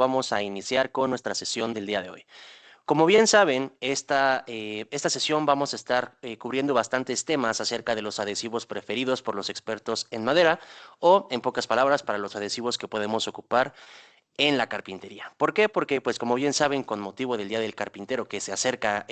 vamos a iniciar con nuestra sesión del día de hoy. Como bien saben, esta sesión vamos a estar cubriendo bastantes temas acerca de los adhesivos preferidos por los expertos en madera o, en pocas palabras, para los adhesivos que podemos ocupar en la carpintería. ¿Por qué? Porque, pues, como bien saben, con motivo del Día del Carpintero que se acerca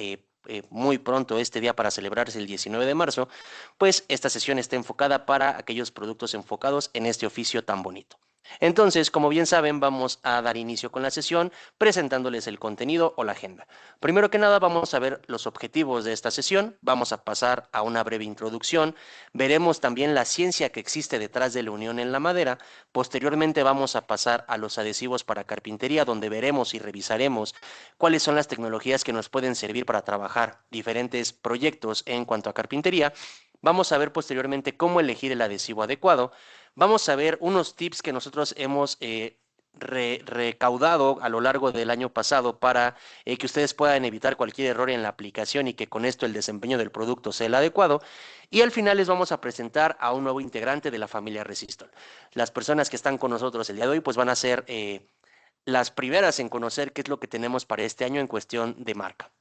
muy pronto este día para celebrarse el 19 de marzo, pues esta sesión está enfocada para aquellos productos enfocados en este oficio tan bonito. Entonces, como bien saben, vamos a dar inicio con la sesión presentándoles el contenido o la agenda. Primero que nada, vamos a ver los objetivos de esta sesión, vamos a pasar a una breve introducción, veremos también la ciencia que existe detrás de la unión en la madera. Posteriormente vamos a pasar a los adhesivos para carpintería, donde veremos y revisaremos cuáles son las tecnologías que nos pueden servir para trabajar diferentes proyectos en cuanto a carpintería. Vamos a ver posteriormente cómo elegir el adhesivo adecuado. Vamos a ver unos tips que nosotros hemos recaudado a lo largo del año pasado para que ustedes puedan evitar cualquier error en la aplicación y que con esto el desempeño del producto sea el adecuado. Y al final les vamos a presentar a un nuevo integrante de la familia Resistol. Las personas que están con nosotros el día de hoy pues van a ser las primeras en conocer qué es lo que tenemos para este año en cuestión de marca.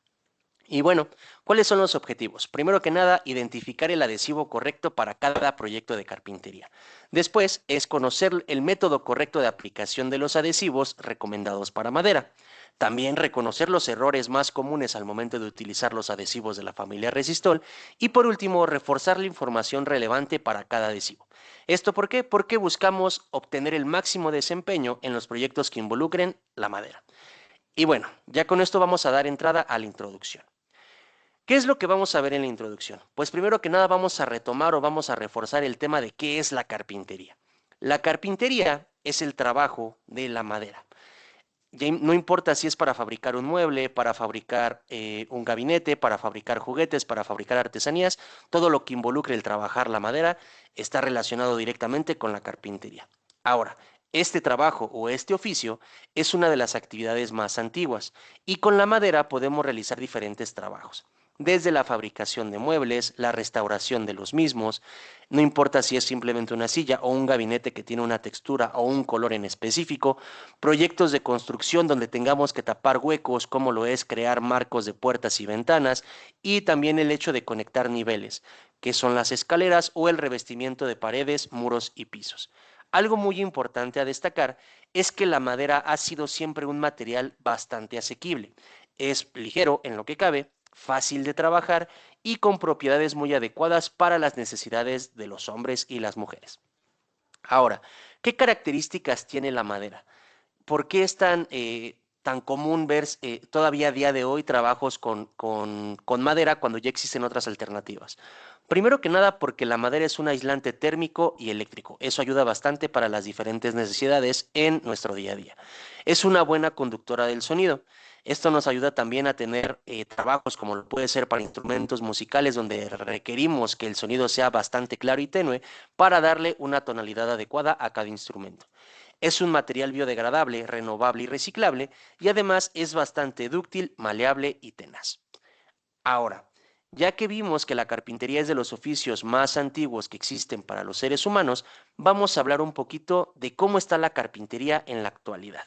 Y bueno, ¿cuáles son los objetivos? Primero que nada, identificar el adhesivo correcto para cada proyecto de carpintería. Después es conocer el método correcto de aplicación de los adhesivos recomendados para madera. También reconocer los errores más comunes al momento de utilizar los adhesivos de la familia Resistol. Y por último, reforzar la información relevante para cada adhesivo. ¿Esto por qué? Porque buscamos obtener el máximo desempeño en los proyectos que involucren la madera. Y bueno, ya con esto vamos a dar entrada a la introducción. ¿Qué es lo que vamos a ver en la introducción? Pues primero que nada vamos a retomar o vamos a reforzar el tema de qué es la carpintería. La carpintería es el trabajo de la madera. Ya no importa si es para fabricar un mueble, para fabricar un gabinete, para fabricar juguetes, para fabricar artesanías, todo lo que involucre el trabajar la madera está relacionado directamente con la carpintería. Ahora, este trabajo o este oficio es una de las actividades más antiguas y con la madera podemos realizar diferentes trabajos, desde la fabricación de muebles, la restauración de los mismos, no importa si es simplemente una silla o un gabinete que tiene una textura o un color en específico, proyectos de construcción donde tengamos que tapar huecos, como lo es crear marcos de puertas y ventanas, y también el hecho de conectar niveles, que son las escaleras o el revestimiento de paredes, muros y pisos. Algo muy importante a destacar es que la madera ha sido siempre un material bastante asequible. Es ligero en lo que cabe, fácil de trabajar y con propiedades muy adecuadas para las necesidades de los hombres y las mujeres. Ahora, ¿qué características tiene la madera? ¿Por qué es tan común ver todavía a día de hoy trabajos con madera cuando ya existen otras alternativas? Primero que nada, porque la madera es un aislante térmico y eléctrico. Eso ayuda bastante para las diferentes necesidades en nuestro día a día. Es una buena conductora del sonido. Esto nos ayuda también a tener trabajos como lo puede ser para instrumentos musicales donde requerimos que el sonido sea bastante claro y tenue para darle una tonalidad adecuada a cada instrumento. Es un material biodegradable, renovable y reciclable y además es bastante dúctil, maleable y tenaz. Ahora, ya que vimos que la carpintería es de los oficios más antiguos que existen para los seres humanos, vamos a hablar un poquito de cómo está la carpintería en la actualidad.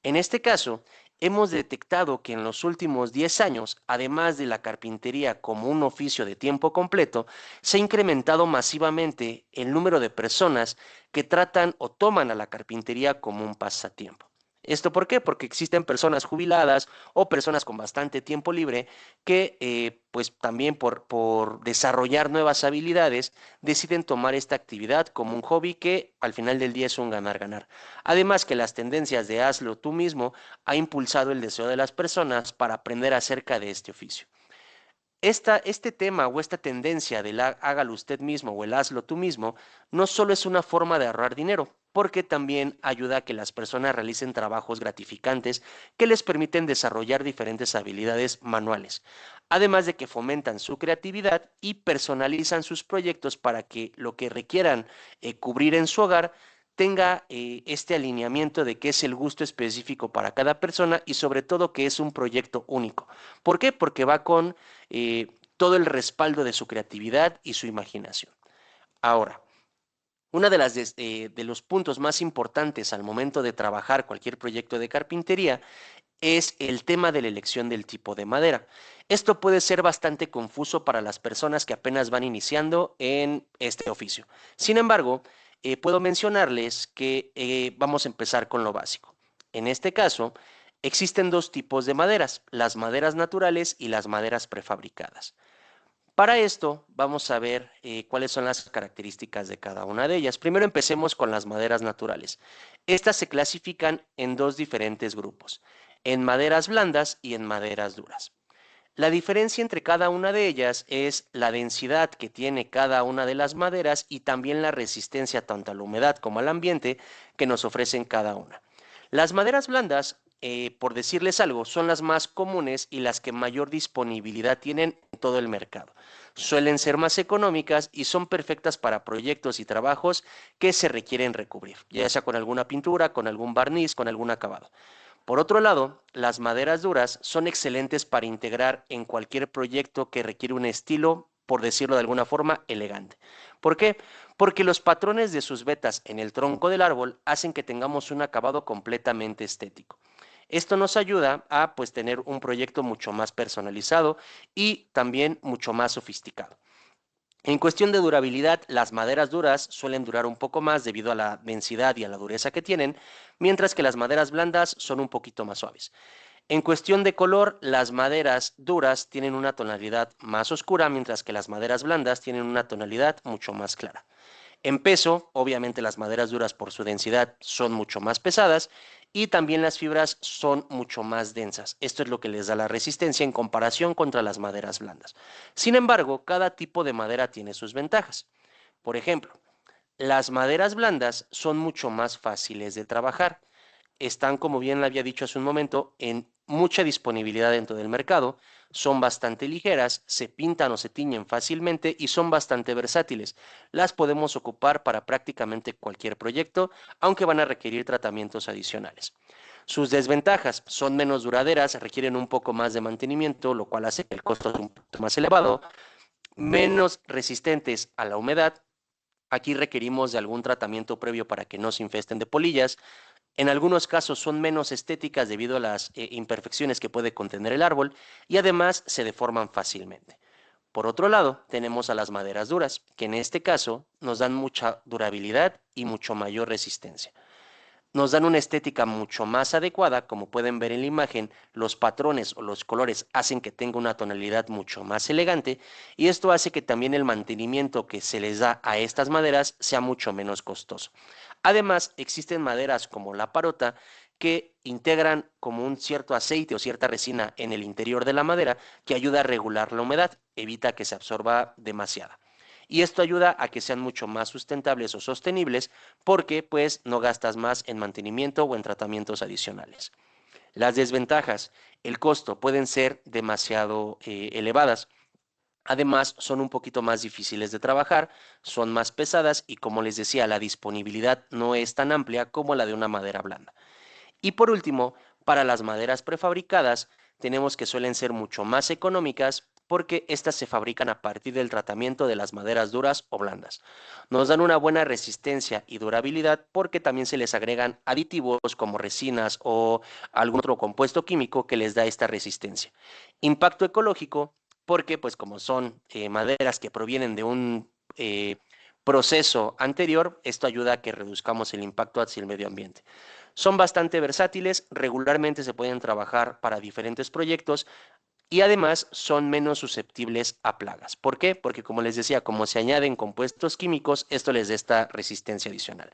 En este caso, hemos detectado que en los últimos 10 años, además de la carpintería como un oficio de tiempo completo, se ha incrementado masivamente el número de personas que tratan o toman a la carpintería como un pasatiempo. ¿Esto por qué? Porque existen personas jubiladas o personas con bastante tiempo libre que, pues también por desarrollar nuevas habilidades, deciden tomar esta actividad como un hobby que al final del día es un ganar-ganar. Además que las tendencias de hazlo tú mismo ha impulsado el deseo de las personas para aprender acerca de este oficio. Este tema o esta tendencia del hágalo usted mismo o el hazlo tú mismo no solo es una forma de ahorrar dinero, porque también ayuda a que las personas realicen trabajos gratificantes que les permiten desarrollar diferentes habilidades manuales, además de que fomentan su creatividad y personalizan sus proyectos para que lo que requieran cubrir en su hogar tenga este alineamiento de que es el gusto específico para cada persona y sobre todo que es un proyecto único. ¿Por qué? Porque va con todo el respaldo de su creatividad y su imaginación. Ahora, Una de los puntos más importantes al momento de trabajar cualquier proyecto de carpintería es el tema de la elección del tipo de madera. Esto puede ser bastante confuso para las personas que apenas van iniciando en este oficio. Sin embargo, puedo mencionarles que vamos a empezar con lo básico. En este caso, existen dos tipos de maderas, las maderas naturales y las maderas prefabricadas. Para esto, vamos a ver cuáles son las características de cada una de ellas. Primero empecemos con las maderas naturales. Estas se clasifican en dos diferentes grupos, en maderas blandas y en maderas duras. La diferencia entre cada una de ellas es la densidad que tiene cada una de las maderas y también la resistencia tanto a la humedad como al ambiente que nos ofrecen cada una. Las maderas blandas, por decirles algo, son las más comunes y las que mayor disponibilidad tienen en todo el mercado. Suelen ser más económicas y son perfectas para proyectos y trabajos que se requieren recubrir, ya sea con alguna pintura, con algún barniz, con algún acabado. Por otro lado, las maderas duras son excelentes para integrar en cualquier proyecto que requiere un estilo, por decirlo de alguna forma, elegante. ¿Por qué? Porque los patrones de sus vetas en el tronco del árbol hacen que tengamos un acabado completamente estético. Esto nos ayuda a pues tener un proyecto mucho más personalizado y también mucho más sofisticado. En cuestión de durabilidad, las maderas duras suelen durar un poco más debido a la densidad y a la dureza que tienen, mientras que las maderas blandas son un poquito más suaves. En cuestión de color, las maderas duras tienen una tonalidad más oscura, mientras que las maderas blandas tienen una tonalidad mucho más clara. En peso, obviamente las maderas duras por su densidad son mucho más pesadas y también las fibras son mucho más densas. Esto es lo que les da la resistencia en comparación contra las maderas blandas. Sin embargo, cada tipo de madera tiene sus ventajas. Por ejemplo, las maderas blandas son mucho más fáciles de trabajar. Están, como bien le había dicho hace un momento, en mucha disponibilidad dentro del mercado, son bastante ligeras, se pintan o se tiñen fácilmente y son bastante versátiles. Las podemos ocupar para prácticamente cualquier proyecto, aunque van a requerir tratamientos adicionales. Sus desventajas son menos duraderas, requieren un poco más de mantenimiento, lo cual hace que el costo sea un poco más elevado, menos resistentes a la humedad. Aquí requerimos de algún tratamiento previo para que no se infesten de polillas. En algunos casos son menos estéticas debido a las imperfecciones que puede contener el árbol y además se deforman fácilmente. Por otro lado, tenemos a las maderas duras, que en este caso nos dan mucha durabilidad y mucho mayor resistencia. Nos dan una estética mucho más adecuada, como pueden ver en la imagen, los patrones o los colores hacen que tenga una tonalidad mucho más elegante y esto hace que también el mantenimiento que se les da a estas maderas sea mucho menos costoso. Además, existen maderas como la parota que integran como un cierto aceite o cierta resina en el interior de la madera que ayuda a regular la humedad, evita que se absorba demasiada. Y esto ayuda a que sean mucho más sustentables o sostenibles porque pues no gastas más en mantenimiento o en tratamientos adicionales. Las desventajas, el costo pueden ser demasiado elevadas. Además, son un poquito más difíciles de trabajar, son más pesadas y como les decía, la disponibilidad no es tan amplia como la de una madera blanda. Y por último, para las maderas prefabricadas, tenemos que suelen ser mucho más económicas porque estas se fabrican a partir del tratamiento de las maderas duras o blandas. Nos dan una buena resistencia y durabilidad porque también se les agregan aditivos como resinas o algún otro compuesto químico que les da esta resistencia. Impacto ecológico porque pues como son maderas que provienen de un proceso anterior, esto ayuda a que reduzcamos el impacto hacia el medio ambiente. Son bastante versátiles, regularmente se pueden trabajar para diferentes proyectos y además son menos susceptibles a plagas. ¿Por qué? Porque como les decía, como se añaden compuestos químicos, esto les da esta resistencia adicional.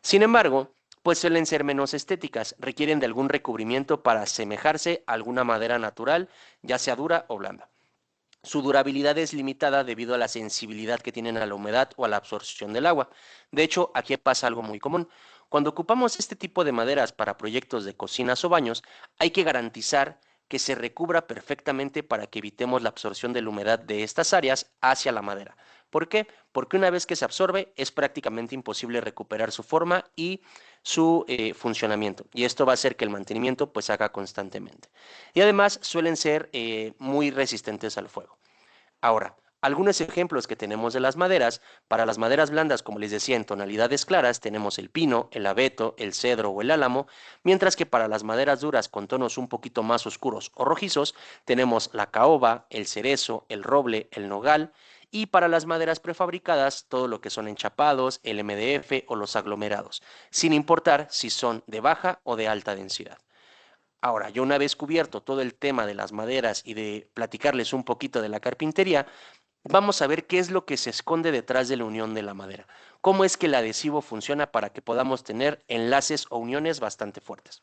Sin embargo, pues suelen ser menos estéticas, requieren de algún recubrimiento para asemejarse a alguna madera natural, ya sea dura o blanda. Su durabilidad es limitada debido a la sensibilidad que tienen a la humedad o a la absorción del agua. De hecho, aquí pasa algo muy común. Cuando ocupamos este tipo de maderas para proyectos de cocinas o baños, hay que garantizar que se recubra perfectamente para que evitemos la absorción de la humedad de estas áreas hacia la madera. ¿Por qué? Porque una vez que se absorbe es prácticamente imposible recuperar su forma y su funcionamiento. Y esto va a hacer que el mantenimiento pues haga constantemente. Y además suelen ser muy resistentes al fuego. Ahora, Algunos ejemplos que tenemos de las maderas: para las maderas blandas, como les decía, en tonalidades claras, tenemos el pino, el abeto, el cedro o el álamo, mientras que para las maderas duras con tonos un poquito más oscuros o rojizos, tenemos la caoba, el cerezo, el roble, el nogal, y para las maderas prefabricadas, todo lo que son enchapados, el MDF o los aglomerados, sin importar si son de baja o de alta densidad. Ahora, yo una vez cubierto todo el tema de las maderas y de platicarles un poquito de la carpintería, vamos a ver qué es lo que se esconde detrás de la unión de la madera. Cómo es que el adhesivo funciona para que podamos tener enlaces o uniones bastante fuertes.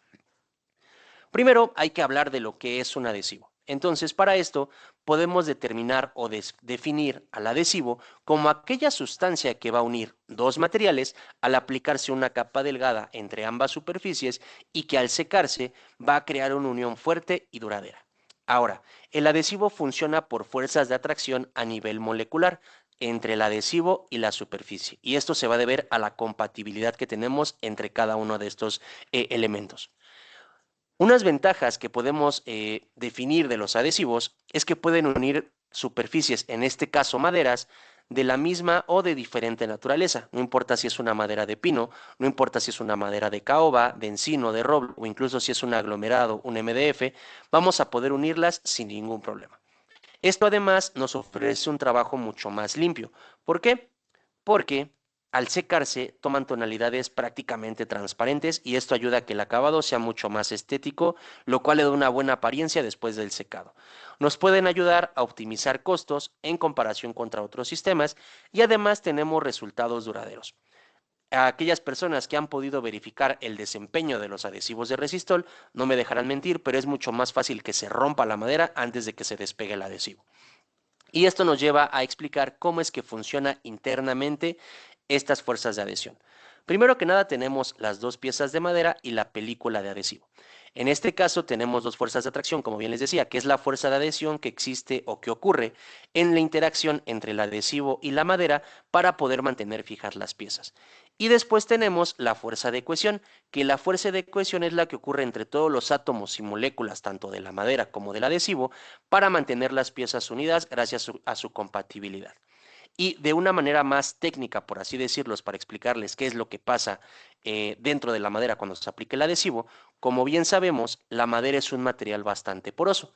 Primero hay que hablar de lo que es un adhesivo. Entonces, para esto podemos determinar o definir al adhesivo como aquella sustancia que va a unir dos materiales al aplicarse una capa delgada entre ambas superficies y que al secarse va a crear una unión fuerte y duradera. Ahora, el adhesivo funciona por fuerzas de atracción a nivel molecular entre el adhesivo y la superficie, y esto se va a deber a la compatibilidad que tenemos entre cada uno de estos elementos. Unas ventajas que podemos definir de los adhesivos es que pueden unir superficies, en este caso maderas, de la misma o de diferente naturaleza. No importa si es una madera de pino, no importa si es una madera de caoba, de encino, de roble o incluso si es un aglomerado, un MDF, vamos a poder unirlas sin ningún problema. Esto además nos ofrece un trabajo mucho más limpio. ¿Por qué? Porque al secarse toman tonalidades prácticamente transparentes y esto ayuda a que el acabado sea mucho más estético, lo cual le da una buena apariencia después del secado. Nos pueden ayudar a optimizar costos en comparación contra otros sistemas y además tenemos resultados duraderos. A aquellas personas que han podido verificar el desempeño de los adhesivos de Resistol no me dejarán mentir, pero es mucho más fácil que se rompa la madera antes de que se despegue el adhesivo. Y esto nos lleva a explicar cómo es que funciona internamente estas fuerzas de adhesión. Primero que nada tenemos las dos piezas de madera y la película de adhesivo. En este caso tenemos dos fuerzas de atracción, como bien les decía, que es la fuerza de adhesión que existe o que ocurre en la interacción entre el adhesivo y la madera para poder mantener fijas las piezas. Y después tenemos la fuerza de cohesión, que la fuerza de cohesión es la que ocurre entre todos los átomos y moléculas, tanto de la madera como del adhesivo, para mantener las piezas unidas gracias a su compatibilidad. Y de una manera más técnica, por así decirlo, para explicarles qué es lo que pasa dentro de la madera cuando se aplica el adhesivo, como bien sabemos, la madera es un material bastante poroso.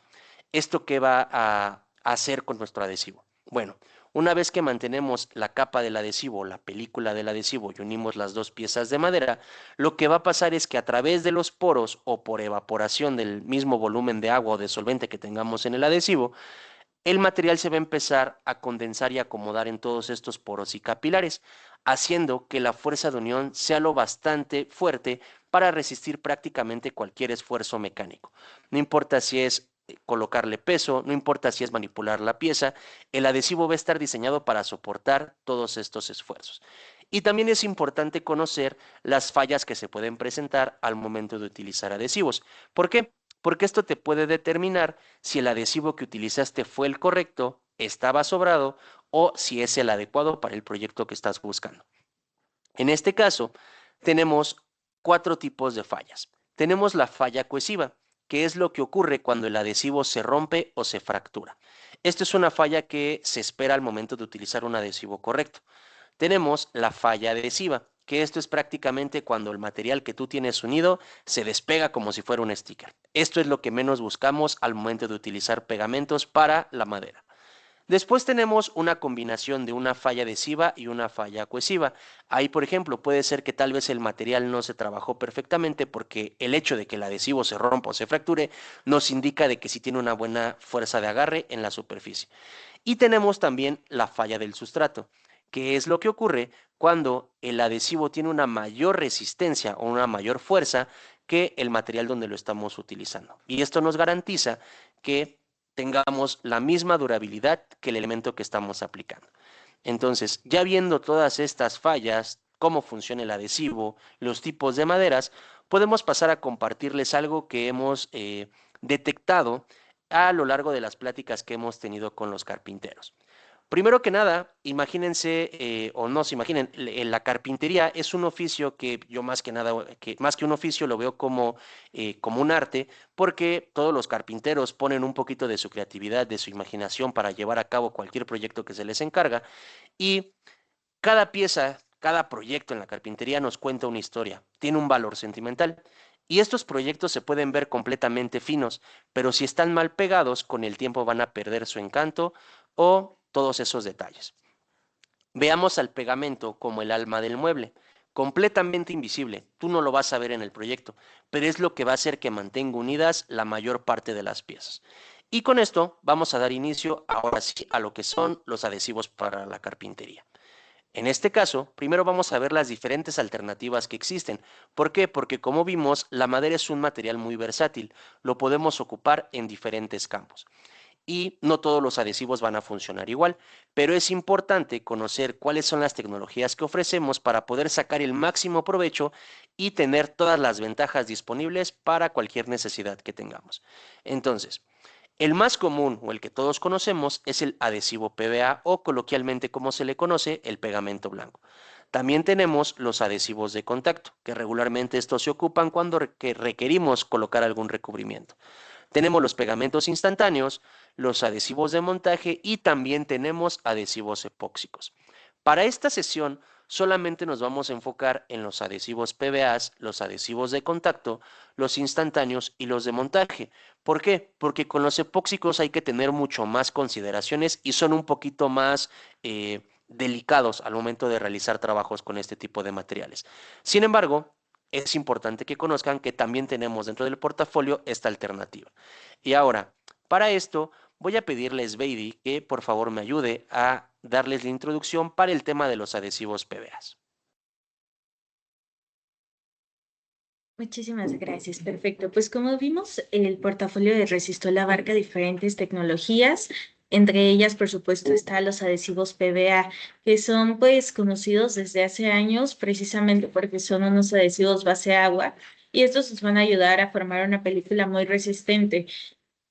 ¿Esto qué va a hacer con nuestro adhesivo? Bueno, una vez que mantenemos la capa del adhesivo, la película del adhesivo y unimos las dos piezas de madera, lo que va a pasar es que a través de los poros o por evaporación del mismo volumen de agua o de solvente que tengamos en el adhesivo, el material se va a empezar a condensar y acomodar en todos estos poros y capilares, haciendo que la fuerza de unión sea lo bastante fuerte para resistir prácticamente cualquier esfuerzo mecánico. No importa si es colocarle peso, no importa si es manipular la pieza, el adhesivo va a estar diseñado para soportar todos estos esfuerzos. Y también es importante conocer las fallas que se pueden presentar al momento de utilizar adhesivos. ¿Por qué? Porque esto te puede determinar si el adhesivo que utilizaste fue el correcto, estaba sobrado o si es el adecuado para el proyecto que estás buscando. En este caso, tenemos cuatro tipos de fallas. Tenemos la falla cohesiva, que es lo que ocurre cuando el adhesivo se rompe o se fractura. Esto es una falla que se espera al momento de utilizar un adhesivo correcto. Tenemos la falla adhesiva, que esto es prácticamente cuando el material que tú tienes unido se despega como si fuera un sticker. Esto es lo que menos buscamos al momento de utilizar pegamentos para la madera. Después tenemos una combinación de una falla adhesiva y una falla cohesiva. Ahí, por ejemplo, puede ser que tal vez el material no se trabajó perfectamente porque el hecho de que el adhesivo se rompa o se fracture nos indica de que sí tiene una buena fuerza de agarre en la superficie. Y tenemos también la falla del sustrato, que es lo que ocurre cuando el adhesivo tiene una mayor resistencia o una mayor fuerza que el material donde lo estamos utilizando. Y esto nos garantiza que tengamos la misma durabilidad que el elemento que estamos aplicando. Entonces, ya viendo todas estas fallas, cómo funciona el adhesivo, los tipos de maderas, podemos pasar a compartirles algo que hemos detectado a lo largo de las pláticas que hemos tenido con los carpinteros. Primero que nada, imagínense o no se imaginen, la carpintería es un oficio que yo más que nada, que más que un oficio lo veo como un arte, porque todos los carpinteros ponen un poquito de su creatividad, de su imaginación para llevar a cabo cualquier proyecto que se les encarga y cada pieza, cada proyecto en la carpintería nos cuenta una historia, tiene un valor sentimental. Y estos proyectos se pueden ver completamente finos, pero si están mal pegados, con el tiempo van a perder su encanto o todos esos detalles. Veamos al pegamento como el alma del mueble, completamente invisible. Tú no lo vas a ver en el proyecto, pero es lo que va a hacer que mantenga unidas la mayor parte de las piezas. Y con esto vamos a dar inicio ahora sí a lo que son los adhesivos para la carpintería. En este caso, primero vamos a ver las diferentes alternativas que existen. ¿Por qué? Porque como vimos, la madera es un material muy versátil, lo podemos ocupar en diferentes campos. Y no todos los adhesivos van a funcionar igual, pero es importante conocer cuáles son las tecnologías que ofrecemos para poder sacar el máximo provecho y tener todas las ventajas disponibles para cualquier necesidad que tengamos. Entonces, el más común o el que todos conocemos es el adhesivo PVA o coloquialmente como se le conoce el pegamento blanco. También tenemos los adhesivos de contacto, que regularmente estos se ocupan cuando requerimos colocar algún recubrimiento. Tenemos los pegamentos instantáneos, los adhesivos de montaje y también tenemos adhesivos epóxicos. Para esta sesión solamente nos vamos a enfocar en los adhesivos PVAs, los adhesivos de contacto, los instantáneos y los de montaje. ¿Por qué? Porque con los epóxicos hay que tener mucho más consideraciones y son un poquito más delicados al momento de realizar trabajos con este tipo de materiales. Sin embargo, es importante que conozcan que también tenemos dentro del portafolio esta alternativa. Y ahora, para esto, voy a pedirles, Baby, que por favor me ayude a darles la introducción para el tema de los adhesivos PVAs. Muchísimas gracias, perfecto. Pues como vimos, el portafolio de Resistol abarca diferentes tecnologías. Entre ellas, por supuesto, están los adhesivos PVA, que son pues conocidos desde hace años precisamente porque son unos adhesivos base agua y estos nos van a ayudar a formar una película muy resistente.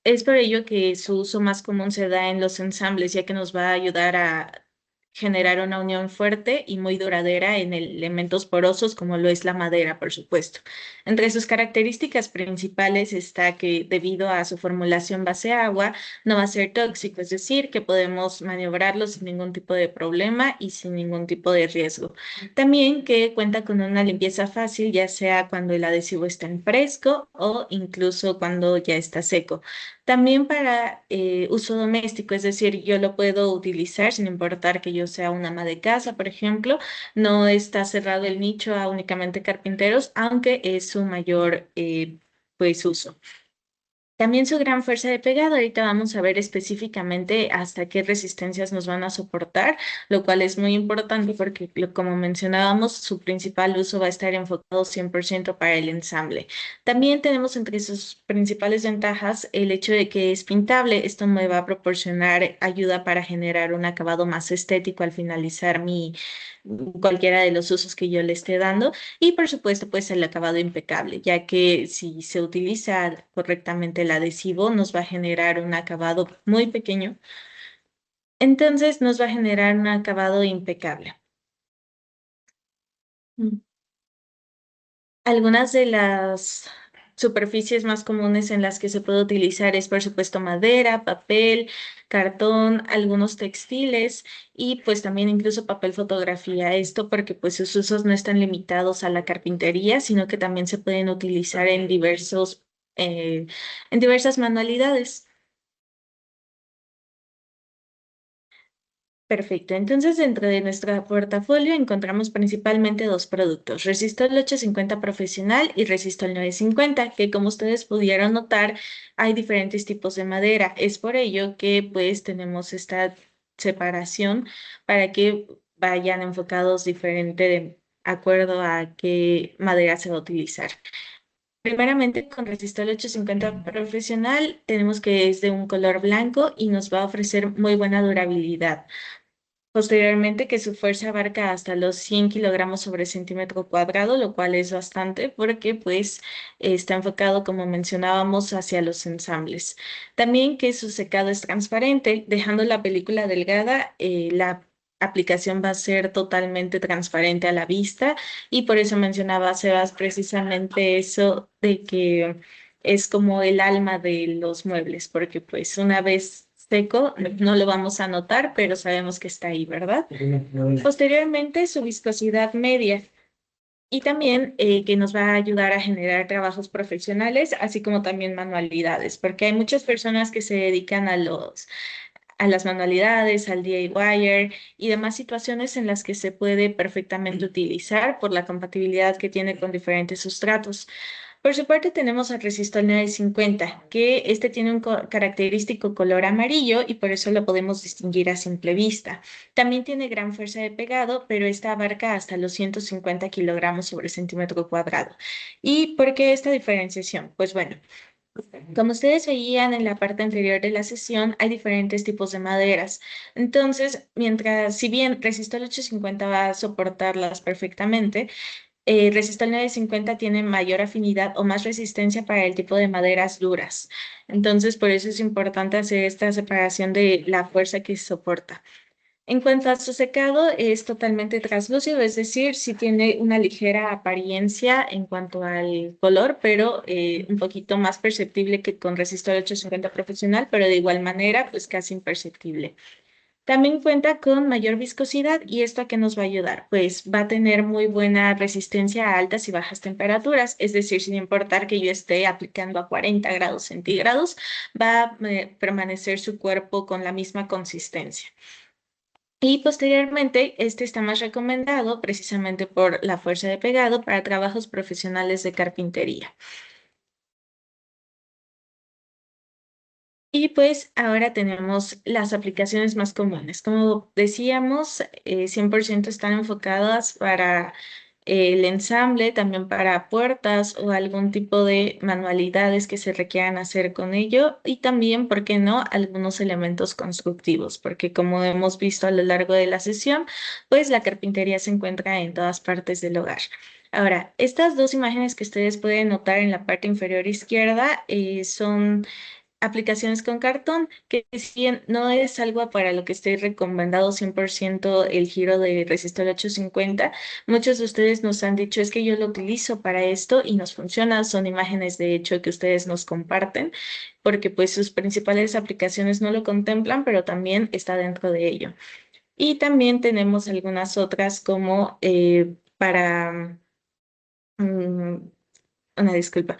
Es por ello que su uso más común se da en los ensambles, ya que nos va a ayudar a generar una unión fuerte y muy duradera en elementos porosos como lo es la madera, por supuesto. Entre sus características principales está que debido a su formulación base agua, no va a ser tóxico, es decir, que podemos maniobrarlo sin ningún tipo de problema y sin ningún tipo de riesgo. También que cuenta con una limpieza fácil, ya sea cuando el adhesivo está en fresco o incluso cuando ya está seco. También para uso doméstico, es decir, yo lo puedo utilizar sin importar que yo sea una ama de casa, por ejemplo. No está cerrado el nicho a únicamente carpinteros, aunque es su mayor pues uso. También su gran fuerza de pegada. Ahorita vamos a ver específicamente hasta qué resistencias nos van a soportar, lo cual es muy importante porque, como mencionábamos, su principal uso va a estar enfocado 100% para el ensamble. También tenemos entre sus principales ventajas el hecho de que es pintable. Esto me va a proporcionar ayuda para generar un acabado más estético al finalizar cualquiera de los usos que yo le esté dando. Y por supuesto, pues el acabado impecable, ya que si se utiliza correctamente el adhesivo, nos va a generar un acabado muy pequeño. Entonces nos va a generar un acabado impecable. Mm. Algunas de las superficies más comunes en las que se puede utilizar es, por supuesto, madera, papel, cartón, algunos textiles y pues también incluso papel fotografía. Esto porque pues sus usos no están limitados a la carpintería, sino que también se pueden utilizar en diversas manualidades. Perfecto. Entonces, dentro de nuestro portafolio encontramos principalmente dos productos, Resistol 850 Profesional y Resistol 950, que como ustedes pudieron notar, hay diferentes tipos de madera. Es por ello que pues tenemos esta separación para que vayan enfocados diferente de acuerdo a qué madera se va a utilizar. Primeramente, con Resistol 850 Profesional, tenemos que es de un color blanco y nos va a ofrecer muy buena durabilidad. Posteriormente, que su fuerza abarca hasta los 100 kilogramos sobre centímetro cuadrado, lo cual es bastante porque pues está enfocado, como mencionábamos, hacia los ensambles. También que su secado es transparente, dejando la película delgada, la aplicación va a ser totalmente transparente a la vista y por eso mencionaba Sebas precisamente eso de que es como el alma de los muebles, porque pues una vez seco no lo vamos a notar, pero sabemos que está ahí, ¿verdad? Posteriormente, su viscosidad media y también que nos va a ayudar a generar trabajos profesionales, así como también manualidades, porque hay muchas personas que se dedican a las manualidades, al DIY y demás situaciones en las que se puede perfectamente utilizar por la compatibilidad que tiene con diferentes sustratos. Por su parte tenemos al resistor 950, que este tiene un característico color amarillo y por eso lo podemos distinguir a simple vista. También tiene gran fuerza de pegado, pero esta abarca hasta los 150 kilogramos sobre centímetro cuadrado. ¿Y por qué esta diferenciación? Pues bueno, como ustedes veían en la parte anterior de la sesión, hay diferentes tipos de maderas. Entonces, mientras, si bien Resistol 850 va a soportarlas perfectamente, Resistol 950 tiene mayor afinidad o más resistencia para el tipo de maderas duras. Entonces, por eso es importante hacer esta separación de la fuerza que soporta. En cuanto a su secado, es totalmente translúcido, es decir, sí tiene una ligera apariencia en cuanto al color, pero un poquito más perceptible que con resistor 850 profesional, pero de igual manera, pues casi imperceptible. También cuenta con mayor viscosidad y esto a qué nos va a ayudar, pues va a tener muy buena resistencia a altas y bajas temperaturas, es decir, sin importar que yo esté aplicando a 40 grados centígrados, va a permanecer su cuerpo con la misma consistencia. Y posteriormente, este está más recomendado precisamente por la fuerza de pegado para trabajos profesionales de carpintería. Y pues ahora tenemos las aplicaciones más comunes. Como decíamos, 100% están enfocadas para el ensamble, también para puertas o algún tipo de manualidades que se requieran hacer con ello y también, ¿por qué no?, algunos elementos constructivos, porque como hemos visto a lo largo de la sesión, pues la carpintería se encuentra en todas partes del hogar. Ahora, estas dos imágenes que ustedes pueden notar en la parte inferior izquierda son aplicaciones con cartón, que si bien no es algo para lo que esté recomendado 100% el giro de resistor 850, muchos de ustedes nos han dicho es que yo lo utilizo para esto y nos funciona, son imágenes de hecho que ustedes nos comparten, porque pues sus principales aplicaciones no lo contemplan, pero también está dentro de ello. Y también tenemos algunas otras como para, una disculpa,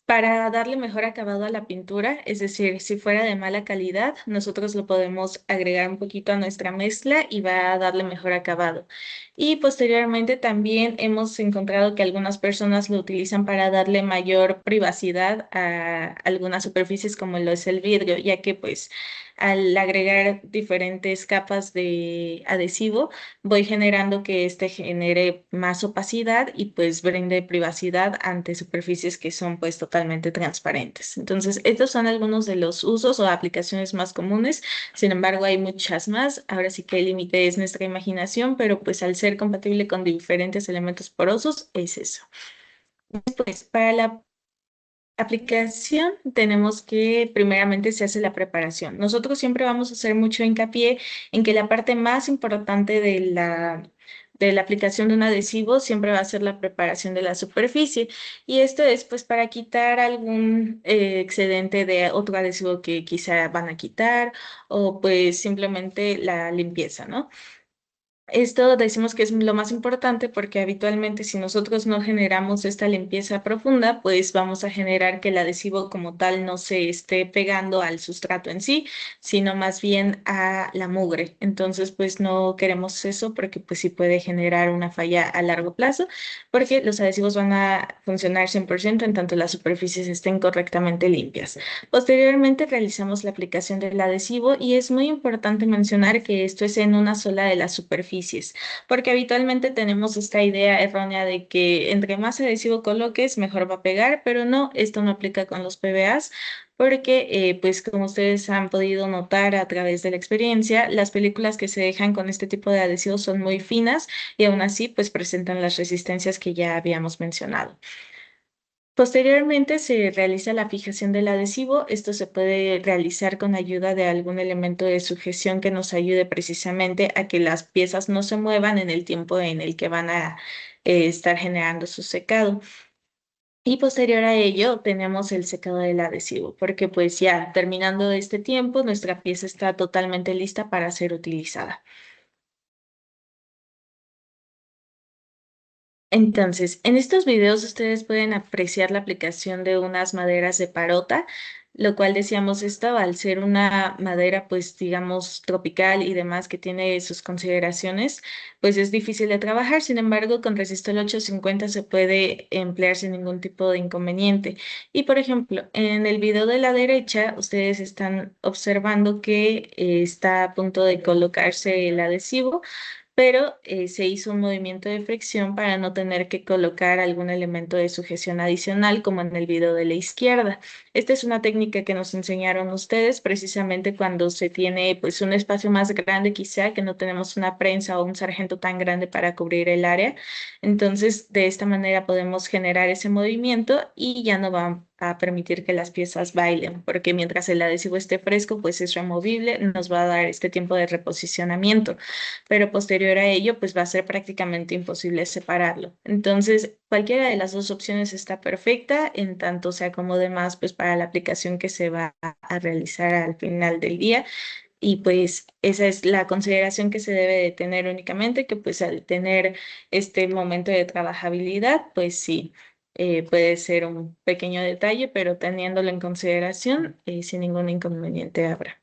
para darle mejor acabado a la pintura, es decir, si fuera de mala calidad, nosotros lo podemos agregar un poquito a nuestra mezcla y va a darle mejor acabado. Y posteriormente también hemos encontrado que algunas personas lo utilizan para darle mayor privacidad a algunas superficies como lo es el vidrio, ya que pues al agregar diferentes capas de adhesivo, voy generando que este genere más opacidad y pues brinde privacidad ante superficies que son pues totalmente transparentes. Entonces, estos son algunos de los usos o aplicaciones más comunes. Sin embargo, hay muchas más. Ahora sí que el límite es nuestra imaginación, pero pues al ser compatible con diferentes elementos porosos, es eso. Pues para la aplicación tenemos que primeramente se hace la preparación. Nosotros siempre vamos a hacer mucho hincapié en que la parte más importante de la aplicación de un adhesivo siempre va a ser la preparación de la superficie y esto es pues para quitar algún excedente de otro adhesivo que quizá van a quitar o pues simplemente la limpieza, ¿no? Esto decimos que es lo más importante porque habitualmente si nosotros no generamos esta limpieza profunda, pues vamos a generar que el adhesivo como tal no se esté pegando al sustrato en sí, sino más bien a la mugre. Entonces, pues no queremos eso porque pues sí puede generar una falla a largo plazo porque los adhesivos van a funcionar 100% en tanto las superficies estén correctamente limpias. Posteriormente realizamos la aplicación del adhesivo y es muy importante mencionar que esto es en una sola de las superficies superficies, porque habitualmente tenemos esta idea errónea de que entre más adhesivo coloques, mejor va a pegar, pero no, esto no aplica con los PVAs, porque pues como ustedes han podido notar a través de la experiencia, las películas que se dejan con este tipo de adhesivos son muy finas y aún así pues presentan las resistencias que ya habíamos mencionado. Posteriormente se realiza la fijación del adhesivo. Esto se puede realizar con ayuda de algún elemento de sujeción que nos ayude precisamente a que las piezas no se muevan en el tiempo en el que van a estar generando su secado. Y posterior a ello tenemos el secado del adhesivo, porque pues ya terminando este tiempo, nuestra pieza está totalmente lista para ser utilizada. Entonces, en estos videos ustedes pueden apreciar la aplicación de unas maderas de parota, lo cual decíamos esto al ser una madera, pues digamos, tropical y demás que tiene sus consideraciones, pues es difícil de trabajar. Sin embargo, con Resistol 850 se puede emplear sin ningún tipo de inconveniente. Y por ejemplo, en el video de la derecha, ustedes están observando que está a punto de colocarse el adhesivo, pero se hizo un movimiento de fricción para no tener que colocar algún elemento de sujeción adicional, como en el video de la izquierda. Esta es una técnica que nos enseñaron ustedes precisamente cuando se tiene pues un espacio más grande, quizá que no tenemos una prensa o un sargento tan grande para cubrir el área. Entonces, de esta manera podemos generar ese movimiento y ya no va a permitir que las piezas bailen, porque mientras el adhesivo esté fresco, pues es removible, nos va a dar este tiempo de reposicionamiento, pero posterior a ello, pues va a ser prácticamente imposible separarlo. Entonces, cualquiera de las dos opciones está perfecta, en tanto se acomode más pues para la aplicación que se va a realizar al final del día. Y pues esa es la consideración que se debe de tener únicamente, que pues al tener este momento de trabajabilidad, pues sí, puede ser un pequeño detalle, pero teniéndolo en consideración, sin ningún inconveniente habrá.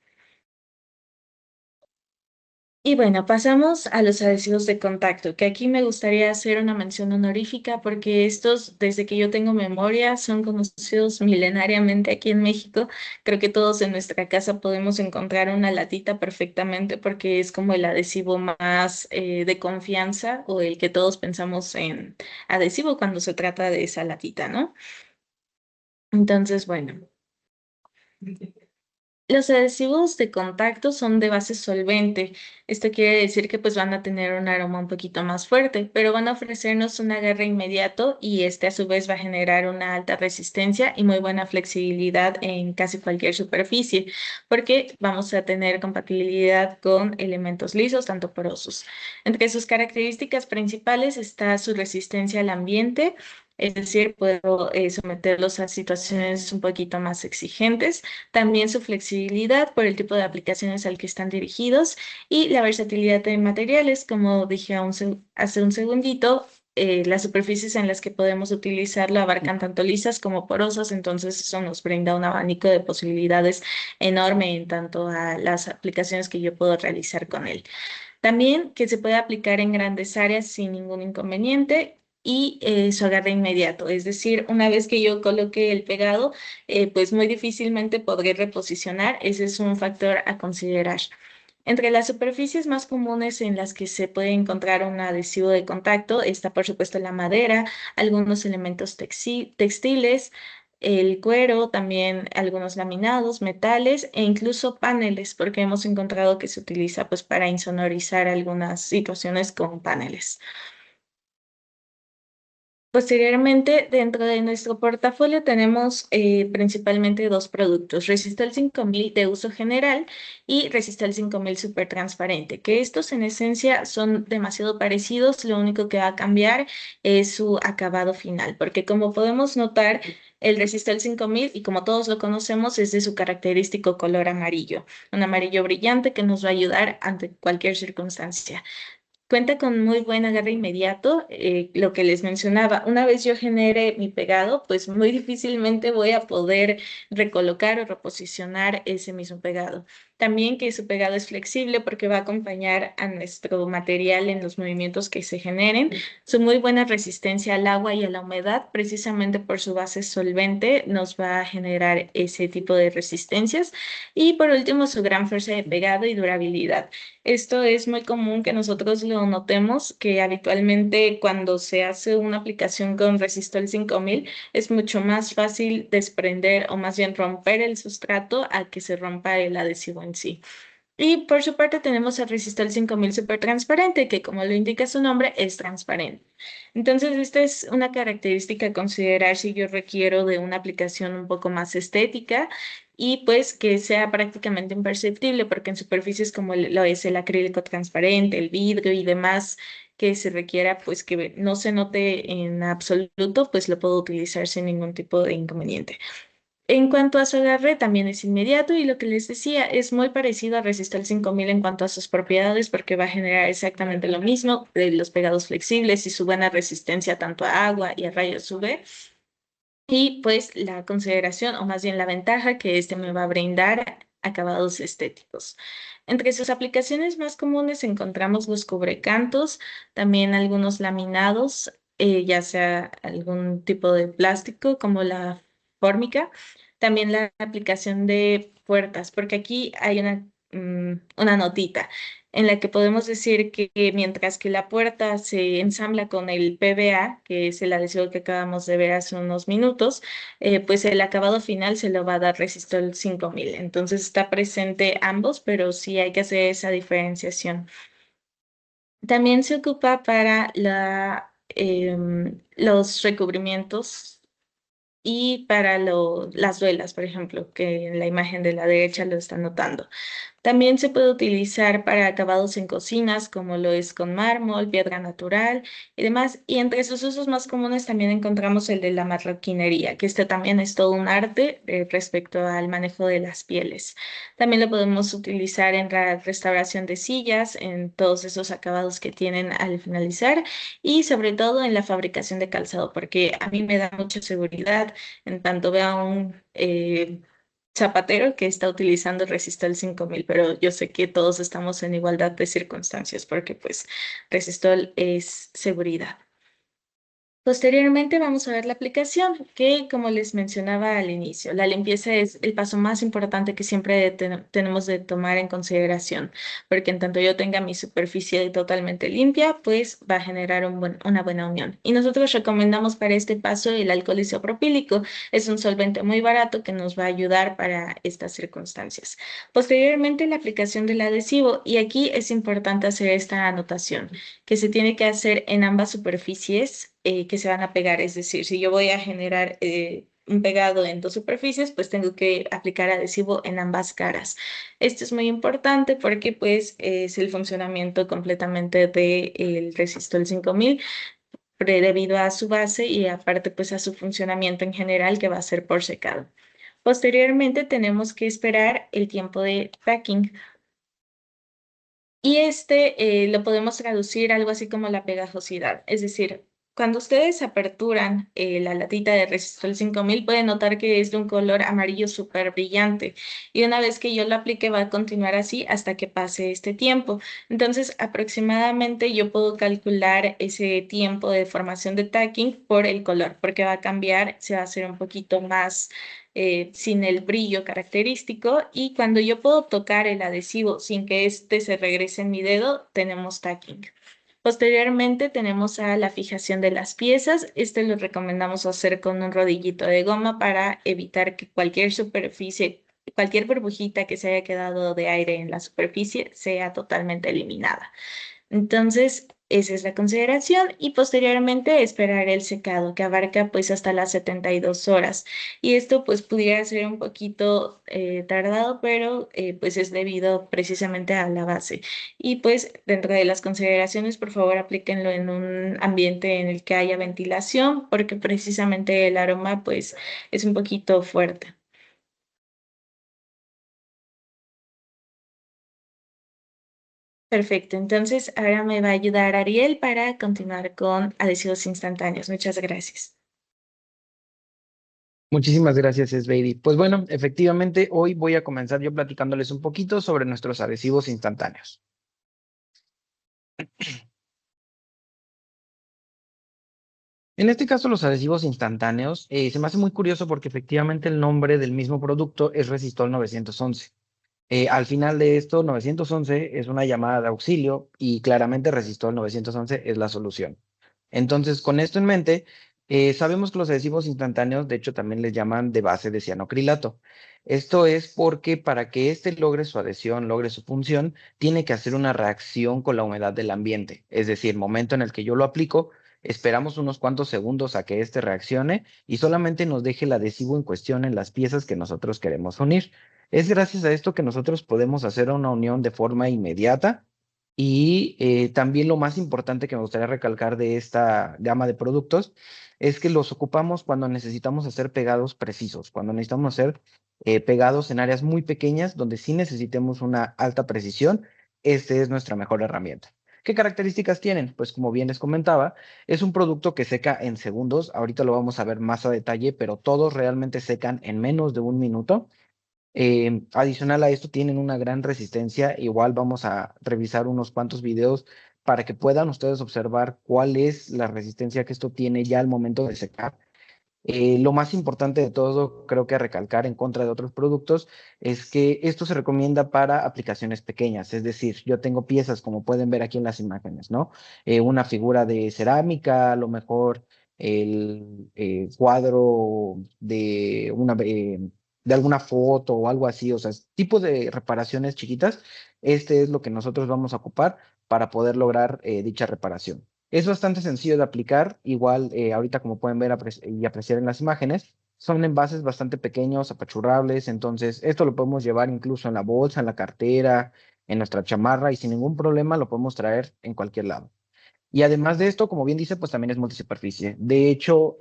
Y bueno, pasamos a los adhesivos de contacto, que aquí me gustaría hacer una mención honorífica porque estos, desde que yo tengo memoria, son conocidos milenariamente aquí en México. Creo que todos en nuestra casa podemos encontrar una latita perfectamente porque es como el adhesivo más de confianza o el que todos pensamos en adhesivo cuando se trata de esa latita, ¿no? Entonces, bueno. Los adhesivos de contacto son de base solvente. Esto quiere decir que pues van a tener un aroma un poquito más fuerte, pero van a ofrecernos un agarre inmediato y este a su vez va a generar una alta resistencia y muy buena flexibilidad en casi cualquier superficie, porque vamos a tener compatibilidad con elementos lisos, tanto porosos. Entre sus características principales está su resistencia al ambiente. Es decir, puedo someterlos a situaciones un poquito más exigentes, también su flexibilidad por el tipo de aplicaciones al que están dirigidos y la versatilidad de materiales, como dije hace un segundito. Las superficies en las que podemos utilizarlo abarcan tanto lisas como porosas, entonces eso nos brinda un abanico de posibilidades enorme en tanto a las aplicaciones que yo puedo realizar con él. También que se puede aplicar en grandes áreas sin ningún inconveniente y su agarre inmediato. Es decir, una vez que yo coloque el pegado, pues muy difícilmente podré reposicionar. Ese es un factor a considerar. Entre las superficies más comunes en las que se puede encontrar un adhesivo de contacto está, por supuesto, la madera, algunos elementos textiles, el cuero, también algunos laminados, metales e incluso paneles, porque hemos encontrado que se utiliza pues para insonorizar algunas situaciones con paneles. Posteriormente, dentro de nuestro portafolio tenemos principalmente dos productos, Resistol 5000 de uso general y Resistol 5000 super transparente, que estos en esencia son demasiado parecidos, lo único que va a cambiar es su acabado final, porque como podemos notar, el Resistol 5000, y como todos lo conocemos, es de su característico color amarillo, un amarillo brillante que nos va a ayudar ante cualquier circunstancia. Cuenta con muy buen agarre inmediato, lo que les mencionaba. Una vez yo genere mi pegado, pues muy difícilmente voy a poder recolocar o reposicionar ese mismo pegado. También que su pegado es flexible porque va a acompañar a nuestro material en los movimientos que se generen. Su muy buena resistencia al agua y a la humedad, precisamente por su base solvente, nos va a generar ese tipo de resistencias. Y por último, su gran fuerza de pegado y durabilidad. Esto es muy común que nosotros lo notemos, que habitualmente cuando se hace una aplicación con Resistol 5000 es mucho más fácil desprender o más bien romper el sustrato a que se rompa el adhesivo en sí. Y por su parte tenemos el Resistol 5000 super transparente, que como lo indica su nombre, es transparente. Entonces, esta es una característica a considerar si yo requiero de una aplicación un poco más estética y pues que sea prácticamente imperceptible, porque en superficies como lo es el acrílico transparente, el vidrio y demás que se requiera, pues que no se note en absoluto, pues lo puedo utilizar sin ningún tipo de inconveniente. En cuanto a su agarre, también es inmediato y lo que les decía es muy parecido a Resistor 5000 en cuanto a sus propiedades porque va a generar exactamente lo mismo, de los pegados flexibles y su buena resistencia tanto a agua y a rayos UV. Y pues la consideración o más bien la ventaja que este me va a brindar acabados estéticos. Entre sus aplicaciones más comunes encontramos los cubrecantos, también algunos laminados, ya sea algún tipo de plástico como la fórmica, también la aplicación de puertas, porque aquí hay una notita en la que podemos decir que mientras que la puerta se ensambla con el PVA, que es el adhesivo que acabamos de ver hace unos minutos, pues el acabado final se lo va a dar Resistol 5000. Entonces está presente ambos, pero sí hay que hacer esa diferenciación. También se ocupa para los recubrimientos y para las duelas, por ejemplo, que en la imagen de la derecha lo están notando. También se puede utilizar para acabados en cocinas, como lo es con mármol, piedra natural y demás. Y entre sus usos más comunes también encontramos el de la marroquinería, que este también es todo un arte respecto al manejo de las pieles. También lo podemos utilizar en la restauración de sillas, en todos esos acabados que tienen al finalizar y sobre todo en la fabricación de calzado, porque a mí me da mucha seguridad en tanto vea un zapatero que está utilizando Resistol 5000, pero yo sé que todos estamos en igualdad de circunstancias porque pues Resistol es seguridad. Posteriormente vamos a ver la aplicación, que como les mencionaba al inicio, la limpieza es el paso más importante que siempre tenemos de tomar en consideración, porque en tanto yo tenga mi superficie totalmente limpia, pues va a generar una buena unión. Y nosotros recomendamos para este paso el alcohol isopropílico. Es un solvente muy barato que nos va a ayudar para estas circunstancias. Posteriormente la aplicación del adhesivo, y aquí es importante hacer esta anotación que se tiene que hacer en ambas superficies que se van a pegar. Es decir, si yo voy a generar un pegado en dos superficies, pues tengo que aplicar adhesivo en ambas caras. Esto es muy importante porque pues es el funcionamiento completamente del Resistol 5000 debido a su base y aparte pues a su funcionamiento en general que va a ser por secado. Posteriormente tenemos que esperar el tiempo de packing. Y este lo podemos traducir algo así como la pegajosidad. Es decir, cuando ustedes aperturan la latita de Resistol 5000 pueden notar que es de un color amarillo súper brillante. Y una vez que yo lo aplique va a continuar así hasta que pase este tiempo. Entonces, aproximadamente yo puedo calcular ese tiempo de formación de tacking por el color, porque va a cambiar, se va a hacer un poquito más sin el brillo característico y cuando yo puedo tocar el adhesivo sin que éste se regrese en mi dedo, tenemos tacking. Posteriormente tenemos a la fijación de las piezas. Este lo recomendamos hacer con un rodillito de goma para evitar que cualquier superficie, cualquier burbujita que se haya quedado de aire en la superficie sea totalmente eliminada. Entonces, esa es la consideración y posteriormente esperar el secado que abarca pues hasta las 72 horas. Y esto pues pudiera ser un poquito tardado, pero pues es debido precisamente a la base. Y pues dentro de las consideraciones, por favor, aplíquenlo en un ambiente en el que haya ventilación, porque precisamente el aroma pues es un poquito fuerte. Perfecto, entonces ahora me va a ayudar Ariel para continuar con adhesivos instantáneos. Muchas gracias. Muchísimas gracias, Sveidi. Pues bueno, efectivamente, hoy voy a comenzar yo platicándoles un poquito sobre nuestros adhesivos instantáneos. En este caso, los adhesivos instantáneos, se me hace muy curioso porque efectivamente el nombre del mismo producto es Resistol 911. Al final de esto, 911 es una llamada de auxilio y claramente Resistol 911 es la solución. Entonces, con esto en mente, sabemos que los adhesivos instantáneos, de hecho, también les llaman de base de cianocrilato. Esto es porque para que éste logre su adhesión, logre su función, tiene que hacer una reacción con la humedad del ambiente. Es decir, momento en el que yo lo aplico, esperamos unos cuantos segundos a que éste reaccione y solamente nos deje el adhesivo en cuestión en las piezas que nosotros queremos unir. Es gracias a esto que nosotros podemos hacer una unión de forma inmediata y también lo más importante que me gustaría recalcar de esta gama de productos es que los ocupamos cuando necesitamos hacer pegados precisos, cuando necesitamos hacer pegados en áreas muy pequeñas donde sí necesitemos una alta precisión. Esta es nuestra mejor herramienta. ¿Qué características tienen? Pues como bien les comentaba, es un producto que seca en segundos. Ahorita lo vamos a ver más a detalle, pero todos realmente secan en menos de un minuto. Adicional a esto, tienen una gran resistencia. Igual vamos a revisar unos cuantos videos para que puedan ustedes observar cuál es la resistencia que esto tiene ya al momento de secar. Lo más importante de todo, creo que recalcar en contra de otros productos, es que esto se recomienda para aplicaciones pequeñas. Es decir, yo tengo piezas, como pueden ver aquí en las imágenes, ¿no? Una figura de cerámica, a lo mejor el cuadro de alguna foto o algo así, o sea, tipo de reparaciones chiquitas. Este es lo que nosotros vamos a ocupar para poder lograr dicha reparación. Es bastante sencillo de aplicar, igual ahorita como pueden ver y apreciar en las imágenes, son envases bastante pequeños, apachurrables, entonces esto lo podemos llevar incluso en la bolsa, en la cartera, en nuestra chamarra y sin ningún problema lo podemos traer en cualquier lado. Y además de esto, como bien dice, pues también es multisuperficie. De hecho,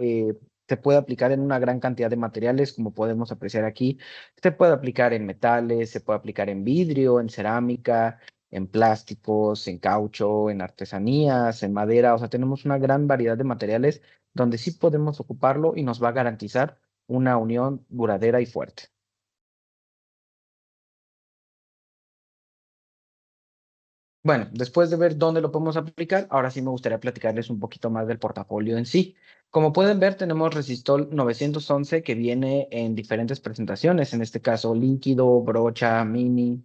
se puede aplicar en una gran cantidad de materiales, como podemos apreciar aquí. Se puede aplicar en metales, se puede aplicar en vidrio, en cerámica, en plásticos, en caucho, en artesanías, en madera. O sea, tenemos una gran variedad de materiales donde sí podemos ocuparlo y nos va a garantizar una unión duradera y fuerte. Bueno, después de ver dónde lo podemos aplicar, ahora sí me gustaría platicarles un poquito más del portafolio en sí. Como pueden ver, tenemos Resistol 911 que viene en diferentes presentaciones, en este caso líquido, brocha, mini.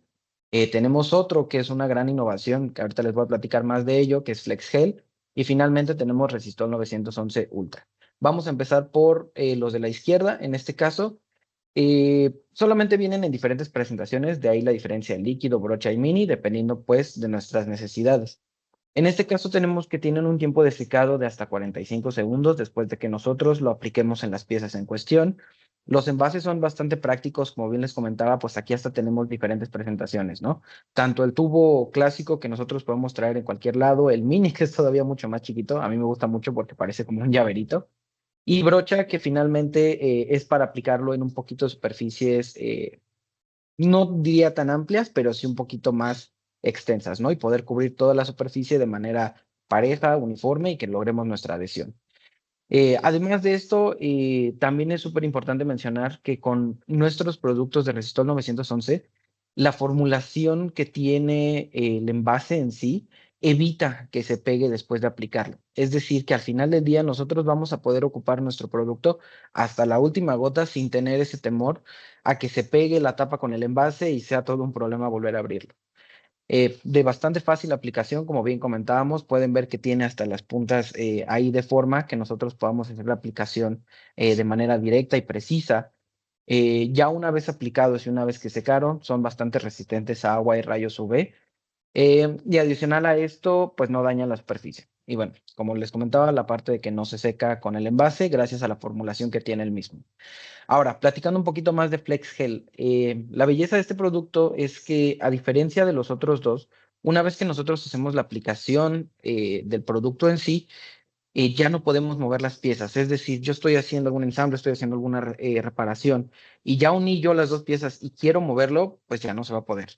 Tenemos otro que es una gran innovación, que ahorita les voy a platicar más de ello, que es Flex Gel. Y finalmente tenemos Resistol 911 Ultra. Vamos a empezar por los de la izquierda, en este caso. Solamente vienen en diferentes presentaciones, de ahí la diferencia en líquido, brocha y mini, dependiendo pues de nuestras necesidades. En este caso tenemos que tienen un tiempo de secado de hasta 45 segundos después de que nosotros lo apliquemos en las piezas en cuestión. Los envases son bastante prácticos, como bien les comentaba, pues aquí hasta tenemos diferentes presentaciones, ¿no? Tanto el tubo clásico que nosotros podemos traer en cualquier lado, el mini que es todavía mucho más chiquito, a mí me gusta mucho porque parece como un llaverito, y brocha, que finalmente es para aplicarlo en un poquito de superficies, no diría tan amplias, pero sí un poquito más extensas, ¿no? Y poder cubrir toda la superficie de manera pareja, uniforme y que logremos nuestra adhesión. Además de esto, también es súper importante mencionar que con nuestros productos de Resistol 911, la formulación que tiene el envase en sí evita que se pegue después de aplicarlo. Es decir, que al final del día nosotros vamos a poder ocupar nuestro producto hasta la última gota sin tener ese temor a que se pegue la tapa con el envase y sea todo un problema volver a abrirlo. De bastante fácil aplicación, como bien comentábamos, pueden ver que tiene hasta las puntas ahí de forma que nosotros podamos hacer la aplicación de manera directa y precisa. Ya una vez aplicados y una vez que secaron, son bastante resistentes a agua y rayos UV. Y adicional a esto, pues no dañan la superficie. Y bueno, como les comentaba, la parte de que no se seca con el envase gracias a la formulación que tiene el mismo. Ahora, platicando un poquito más de FlexGel, la belleza de este producto es que, a diferencia de los otros dos, una vez que nosotros hacemos la aplicación del producto en sí, ya no podemos mover las piezas. Es decir, yo estoy haciendo algún ensamble, estoy haciendo alguna reparación y ya uní yo las dos piezas y quiero moverlo, pues ya no se va a poder.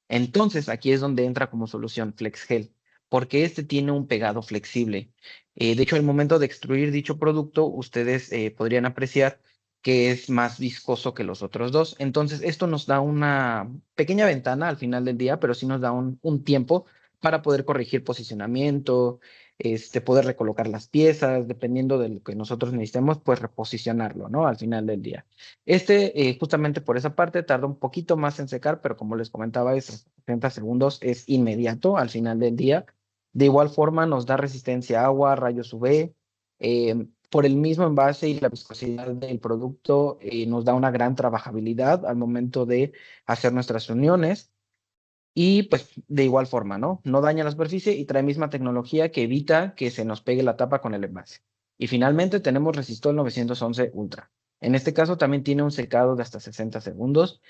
Entonces, aquí es donde entra como solución FlexGel, porque este tiene un pegado flexible. De hecho, al momento de extruir dicho producto, ustedes podrían apreciar que es más viscoso que los otros dos. Entonces, esto nos da una pequeña ventana al final del día, pero sí nos da un tiempo para poder corregir posicionamiento, poder recolocar las piezas, dependiendo de lo que nosotros necesitemos, pues reposicionarlo, ¿no? Al final del día. Justamente por esa parte, tarda un poquito más en secar, pero como les comentaba, esos 60 segundos es inmediato al final del día. De igual forma, nos da resistencia a agua, rayos UV. Por el mismo envase y la viscosidad del producto, nos da una gran trabajabilidad al momento de hacer nuestras uniones. Y pues de igual forma, ¿no? No daña la superficie y trae misma tecnología que evita que se nos pegue la tapa con el envase. Y finalmente tenemos Resistol 911 Ultra. En este caso también tiene un secado de hasta 60 segundos.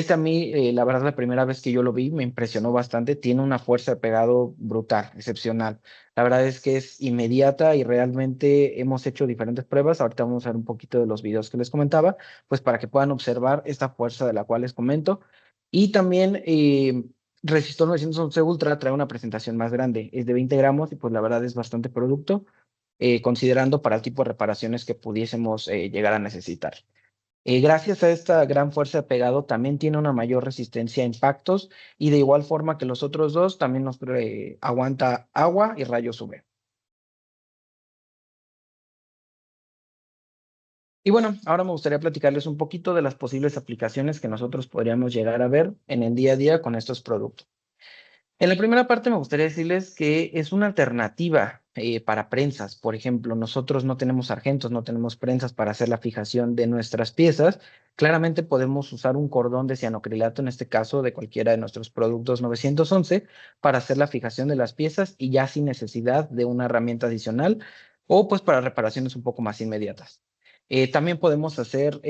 A mí, la verdad, la primera vez que yo lo vi me impresionó bastante. Tiene una fuerza de pegado brutal, excepcional. La verdad es que es inmediata y realmente hemos hecho diferentes pruebas. Ahorita vamos a ver un poquito de los videos que les comentaba, pues para que puedan observar esta fuerza de la cual les comento. Y también Resistor 911 Ultra trae una presentación más grande, es de 20 gramos y pues la verdad es bastante producto, considerando para el tipo de reparaciones que pudiésemos llegar a necesitar. Gracias a esta gran fuerza de pegado también tiene una mayor resistencia a impactos y de igual forma que los otros dos también nos aguanta agua y rayos UV. Y bueno, ahora me gustaría platicarles un poquito de las posibles aplicaciones que nosotros podríamos llegar a ver en el día a día con estos productos. En la primera parte me gustaría decirles que es una alternativa para prensas. Por ejemplo, nosotros no tenemos sargentos, no tenemos prensas para hacer la fijación de nuestras piezas. Claramente podemos usar un cordón de cianocrilato, en este caso de cualquiera de nuestros productos 911, para hacer la fijación de las piezas y ya sin necesidad de una herramienta adicional o pues para reparaciones un poco más inmediatas. También podemos hacer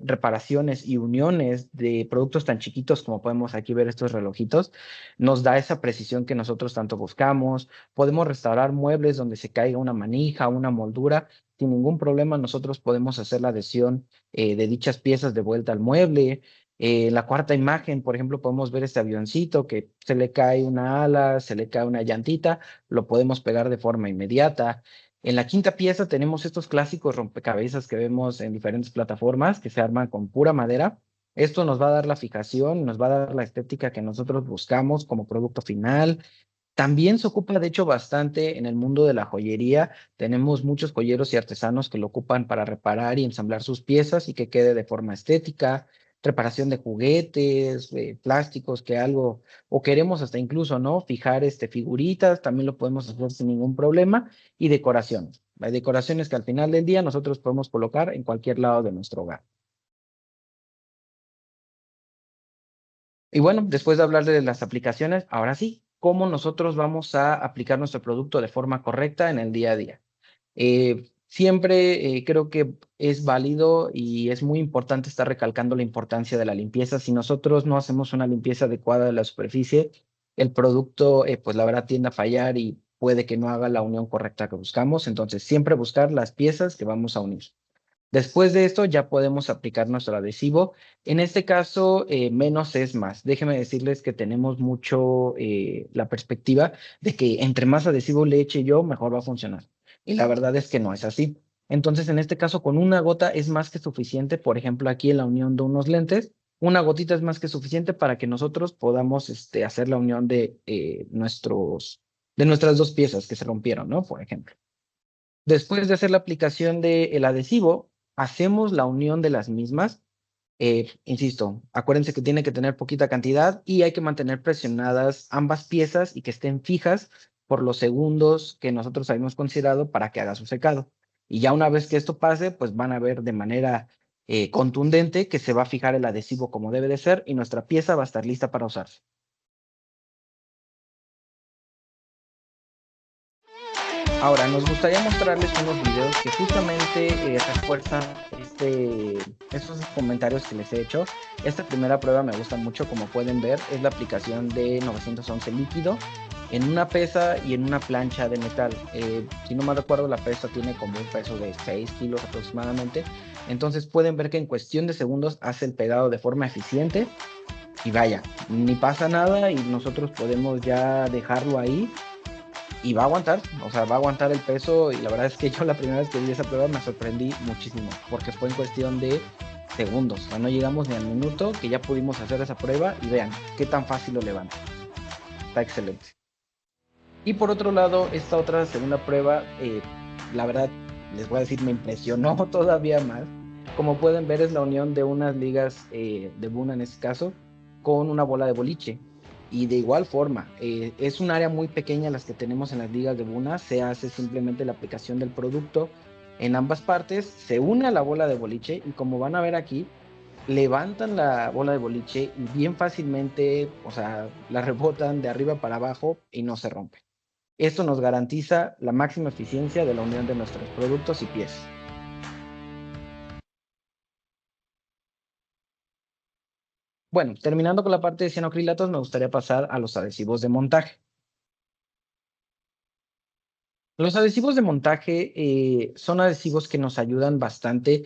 reparaciones y uniones de productos tan chiquitos como podemos aquí ver estos relojitos. Nos da esa precisión que nosotros tanto buscamos. Podemos restaurar muebles donde se caiga una manija, una moldura. Sin ningún problema nosotros podemos hacer la adhesión de dichas piezas de vuelta al mueble. En la cuarta imagen, por ejemplo, podemos ver este avioncito que se le cae una ala, se le cae una llantita, lo podemos pegar de forma inmediata. En la quinta pieza tenemos estos clásicos rompecabezas que vemos en diferentes plataformas que se arman con pura madera. Esto nos va a dar la fijación, nos va a dar la estética que nosotros buscamos como producto final. También se ocupa, de hecho, bastante en el mundo de la joyería. Tenemos muchos joyeros y artesanos que lo ocupan para reparar y ensamblar sus piezas y que quede de forma estética. Reparación de juguetes, plásticos, que algo, o queremos hasta incluso, ¿no? Fijar figuritas, también lo podemos hacer sin ningún problema. Y decoraciones. Hay decoraciones que al final del día nosotros podemos colocar en cualquier lado de nuestro hogar. Y bueno, después de hablar de las aplicaciones, ahora sí, ¿cómo nosotros vamos a aplicar nuestro producto de forma correcta en el día a día? Siempre creo que es válido y es muy importante estar recalcando la importancia de la limpieza. Si nosotros no hacemos una limpieza adecuada de la superficie, el producto, pues la verdad, tiende a fallar y puede que no haga la unión correcta que buscamos. Entonces, siempre buscar las piezas que vamos a unir. Después de esto ya podemos aplicar nuestro adhesivo. En este caso, menos es más. Déjenme decirles que tenemos mucho la perspectiva de que entre más adhesivo le eche yo, mejor va a funcionar. Y la verdad es que no es así. Entonces, en este caso, con una gota es más que suficiente. Por ejemplo, aquí en la unión de unos lentes, una gotita es más que suficiente para que nosotros podamos hacer la unión de nuestras dos piezas que se rompieron, ¿no? Por ejemplo. Después de hacer la aplicación del adhesivo, hacemos la unión de las mismas. Insisto, acuérdense que tiene que tener poquita cantidad y hay que mantener presionadas ambas piezas y que estén fijas por los segundos que nosotros habíamos considerado para que haga su secado. Y ya una vez que esto pase, pues van a ver de manera contundente que se va a fijar el adhesivo como debe de ser y nuestra pieza va a estar lista para usarse. Ahora, nos gustaría mostrarles unos videos que justamente refuerzan estos comentarios que les he hecho. Esta primera prueba me gusta mucho, como pueden ver, es la aplicación de 911 líquido en una pesa y en una plancha de metal. Si no mal recuerdo, la pesa tiene como un peso de 6 kilos aproximadamente. Entonces pueden ver que en cuestión de segundos hace el pegado de forma eficiente. Y vaya, ni pasa nada y nosotros podemos ya dejarlo ahí y va a aguantar, o sea, va a aguantar el peso. Y la verdad es que yo la primera vez que vi esa prueba me sorprendí muchísimo, porque fue en cuestión de segundos, o sea, no llegamos ni al minuto que ya pudimos hacer esa prueba y vean qué tan fácil lo levanta. Está excelente. Y por otro lado, esta otra segunda prueba, la verdad, les voy a decir, me impresionó todavía más. Como pueden ver, es la unión de unas ligas de Buna en este caso con una bola de boliche. Y de igual forma, es un área muy pequeña las que tenemos en las ligas de Buna. Se hace simplemente la aplicación del producto en ambas partes, se une a la bola de boliche y como van a ver aquí, levantan la bola de boliche y bien fácilmente, o sea, la rebotan de arriba para abajo y no se rompe. Esto nos garantiza la máxima eficiencia de la unión de nuestros productos y piezas. Bueno, terminando con la parte de cianocrilatos, me gustaría pasar a los adhesivos de montaje. Los adhesivos de montaje son adhesivos que nos ayudan bastante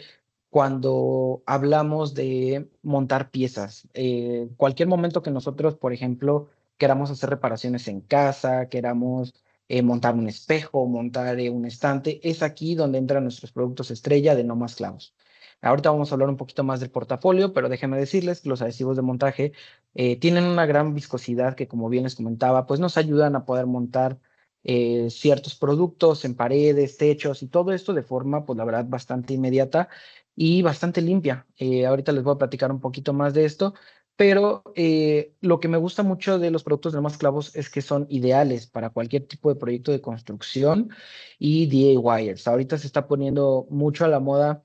cuando hablamos de montar piezas. Cualquier momento que nosotros, por ejemplo, queramos hacer reparaciones en casa, queramos montar un espejo, montar un estante, es aquí donde entran nuestros productos estrella de No Más Clavos. Ahorita vamos a hablar un poquito más del portafolio, pero déjenme decirles que los adhesivos de montaje tienen una gran viscosidad que, como bien les comentaba, pues nos ayudan a poder montar ciertos productos en paredes, techos y todo esto de forma, pues la verdad, bastante inmediata y bastante limpia. Ahorita les voy a platicar un poquito más de esto, pero lo que me gusta mucho de los productos de No Más Clavos es que son ideales para cualquier tipo de proyecto de construcción y DIYers. Ahorita se está poniendo mucho a la moda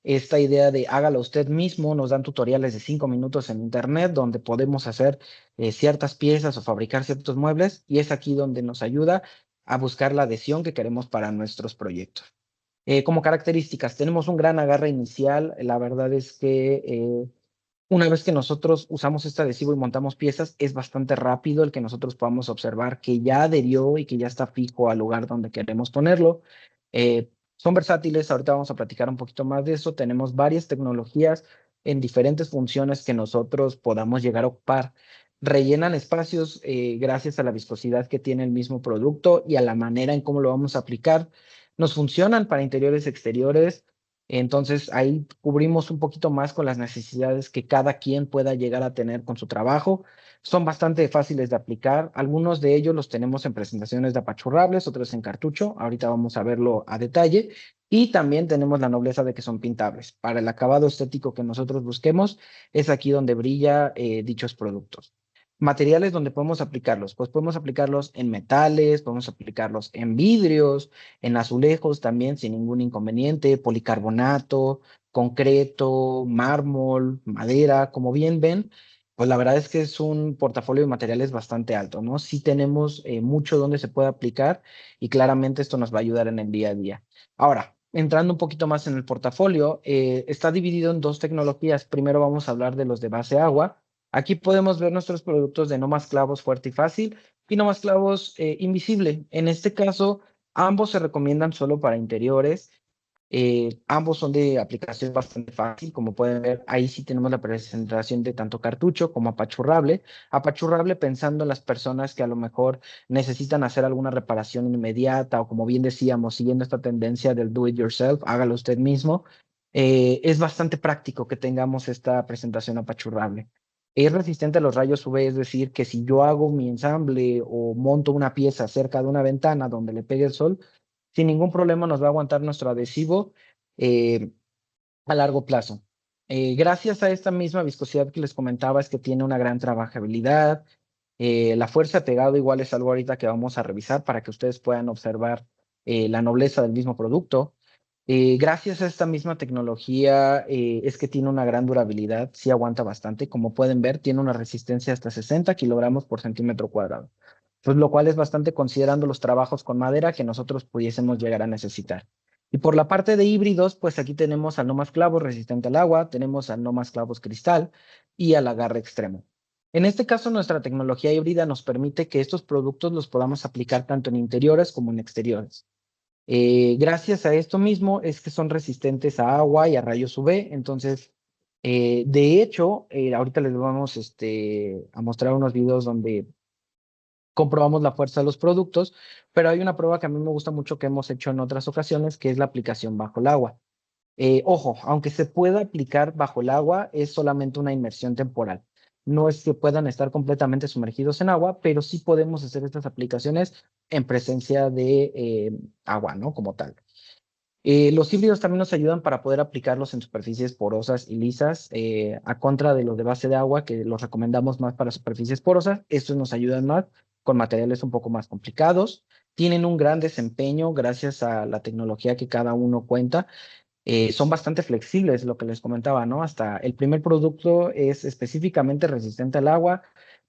esta idea de hágalo usted mismo. Nos dan tutoriales de 5 minutos en internet donde podemos hacer ciertas piezas o fabricar ciertos muebles y es aquí donde nos ayuda a buscar la adhesión que queremos para nuestros proyectos. Como características, tenemos un gran agarre inicial. La verdad es que una vez que nosotros usamos este adhesivo y montamos piezas, es bastante rápido el que nosotros podamos observar que ya adherió y que ya está fijo al lugar donde queremos ponerlo. Son versátiles, ahorita vamos a platicar un poquito más de eso. Tenemos varias tecnologías en diferentes funciones que nosotros podamos llegar a ocupar. Rellenan espacios gracias a la viscosidad que tiene el mismo producto y a la manera en cómo lo vamos a aplicar. Nos funcionan para interiores y exteriores. Entonces ahí cubrimos un poquito más con las necesidades que cada quien pueda llegar a tener con su trabajo. Son bastante fáciles de aplicar. Algunos de ellos los tenemos en presentaciones de apachurrables, otros en cartucho. Ahorita vamos a verlo a detalle. Y también tenemos la nobleza de que son pintables. Para el acabado estético que nosotros busquemos, es aquí donde brilla dichos productos. Materiales donde podemos aplicarlos, pues podemos aplicarlos en metales, podemos aplicarlos en vidrios, en azulejos también sin ningún inconveniente, policarbonato, concreto, mármol, madera, como bien ven, pues la verdad es que es un portafolio de materiales bastante alto, ¿no? Sí tenemos mucho donde se puede aplicar y claramente esto nos va a ayudar en el día a día. Ahora, entrando un poquito más en el portafolio, está dividido en dos tecnologías. Primero vamos a hablar de los de base agua. Aquí podemos ver nuestros productos de No Más Clavos Fuerte y Fácil y No Más Clavos Invisible. En este caso, ambos se recomiendan solo para interiores. Ambos son de aplicación bastante fácil. Como pueden ver, ahí sí tenemos la presentación de tanto cartucho como apachurrable. Apachurrable pensando en las personas que a lo mejor necesitan hacer alguna reparación inmediata o como bien decíamos, siguiendo esta tendencia del do it yourself, hágalo usted mismo. Es bastante práctico que tengamos esta presentación apachurrable. Es resistente a los rayos UV, es decir, que si yo hago mi ensamble o monto una pieza cerca de una ventana donde le pegue el sol, sin ningún problema nos va a aguantar nuestro adhesivo eh, a largo plazo. Gracias a esta misma viscosidad que les comentaba, es que tiene una gran trabajabilidad. La fuerza de pegado igual es algo ahorita que vamos a revisar para que ustedes puedan observar la nobleza del mismo producto. Gracias a esta misma tecnología es que tiene una gran durabilidad, sí aguanta bastante. Como pueden ver, tiene una resistencia hasta 60 kilogramos por centímetro cuadrado, pues lo cual es bastante considerando los trabajos con madera que nosotros pudiésemos llegar a necesitar. Y por la parte de híbridos, pues aquí tenemos al No Más Clavos resistente al agua, tenemos al No Más Clavos cristal y al agarre extremo. En este caso, nuestra tecnología híbrida nos permite que estos productos los podamos aplicar tanto en interiores como en exteriores. Gracias a esto mismo es que son resistentes a agua y a rayos UV. Entonces, de hecho, ahorita les vamos a mostrar unos videos donde comprobamos la fuerza de los productos, pero hay una prueba que a mí me gusta mucho que hemos hecho en otras ocasiones, que es la aplicación bajo el agua. Ojo, aunque se pueda aplicar bajo el agua, es solamente una inmersión temporal. No es que puedan estar completamente sumergidos en agua, pero sí podemos hacer estas aplicaciones en presencia de agua, ¿no? Como tal. Los híbridos también nos ayudan para poder aplicarlos en superficies porosas y lisas, a contra de los de base de agua, que los recomendamos más para superficies porosas. Estos nos ayudan más con materiales un poco más complicados. Tienen un gran desempeño gracias a la tecnología que cada uno cuenta. Son bastante flexibles, lo que les comentaba, ¿no? Hasta el primer producto es específicamente resistente al agua.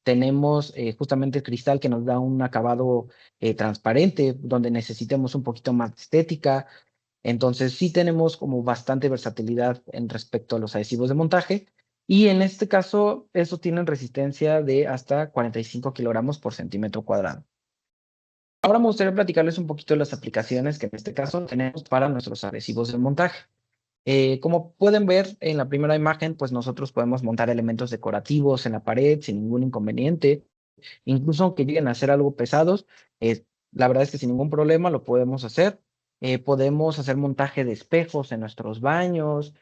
Tenemos justamente el cristal que nos da un acabado transparente, donde necesitemos un poquito más de estética. Entonces sí tenemos como bastante versatilidad en respecto a los adhesivos de montaje. Y en este caso, estos tienen resistencia de hasta 45 kilogramos por centímetro cuadrado. Ahora me gustaría platicarles un poquito de las aplicaciones que en este caso tenemos para nuestros adhesivos de montaje. Como pueden ver en la primera imagen, pues nosotros podemos montar elementos decorativos en la pared sin ningún inconveniente. Incluso aunque lleguen a ser algo pesados, la verdad es que sin ningún problema lo podemos hacer. Podemos hacer montaje de espejos en nuestros baños,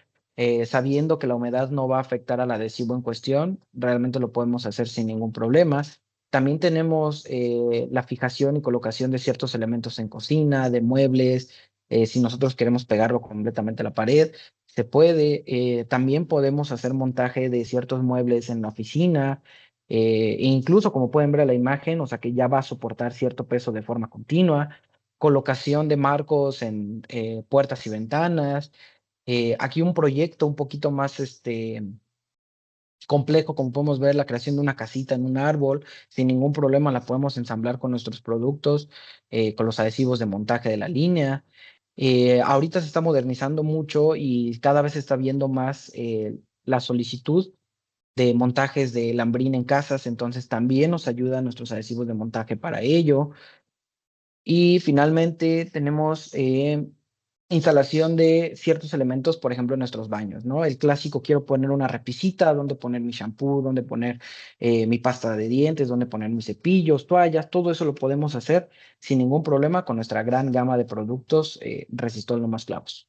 sabiendo que la humedad no va a afectar al adhesivo en cuestión, realmente lo podemos hacer sin ningún problema. También tenemos la fijación y colocación de ciertos elementos en cocina, de muebles, si nosotros queremos pegarlo completamente a la pared, se puede. También podemos hacer montaje de ciertos muebles en la oficina, e incluso como pueden ver en la imagen, o sea que ya va a soportar cierto peso de forma continua, colocación de marcos en puertas y ventanas. Aquí un proyecto un poquito más complejo, como podemos ver, la creación de una casita en un árbol, sin ningún problema la podemos ensamblar con nuestros productos, con los adhesivos de montaje de la línea. Ahorita se está modernizando mucho y cada vez se está viendo más la solicitud de montajes de lambrina en casas, entonces también nos ayudan nuestros adhesivos de montaje para ello. Y finalmente tenemos instalación de ciertos elementos, por ejemplo, en nuestros baños, ¿no? El clásico, quiero poner una repisita, donde poner mi shampoo, donde poner mi pasta de dientes, donde poner mis cepillos, toallas, todo eso lo podemos hacer sin ningún problema con nuestra gran gama de productos Resistol no más clavos.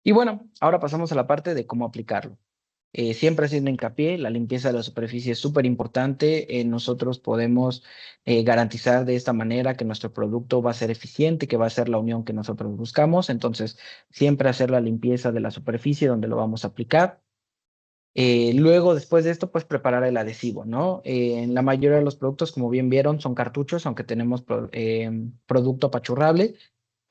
Y bueno, ahora pasamos a la parte de cómo aplicarlo. Siempre haciendo hincapié, la limpieza de la superficie es súper importante. Nosotros podemos garantizar de esta manera que nuestro producto va a ser eficiente, que va a ser la unión que nosotros buscamos. Entonces, siempre hacer la limpieza de la superficie donde lo vamos a aplicar. Luego, después de esto, pues preparar el adhesivo, ¿no? En la mayoría de los productos, como bien vieron, son cartuchos, aunque tenemos producto apachurrable.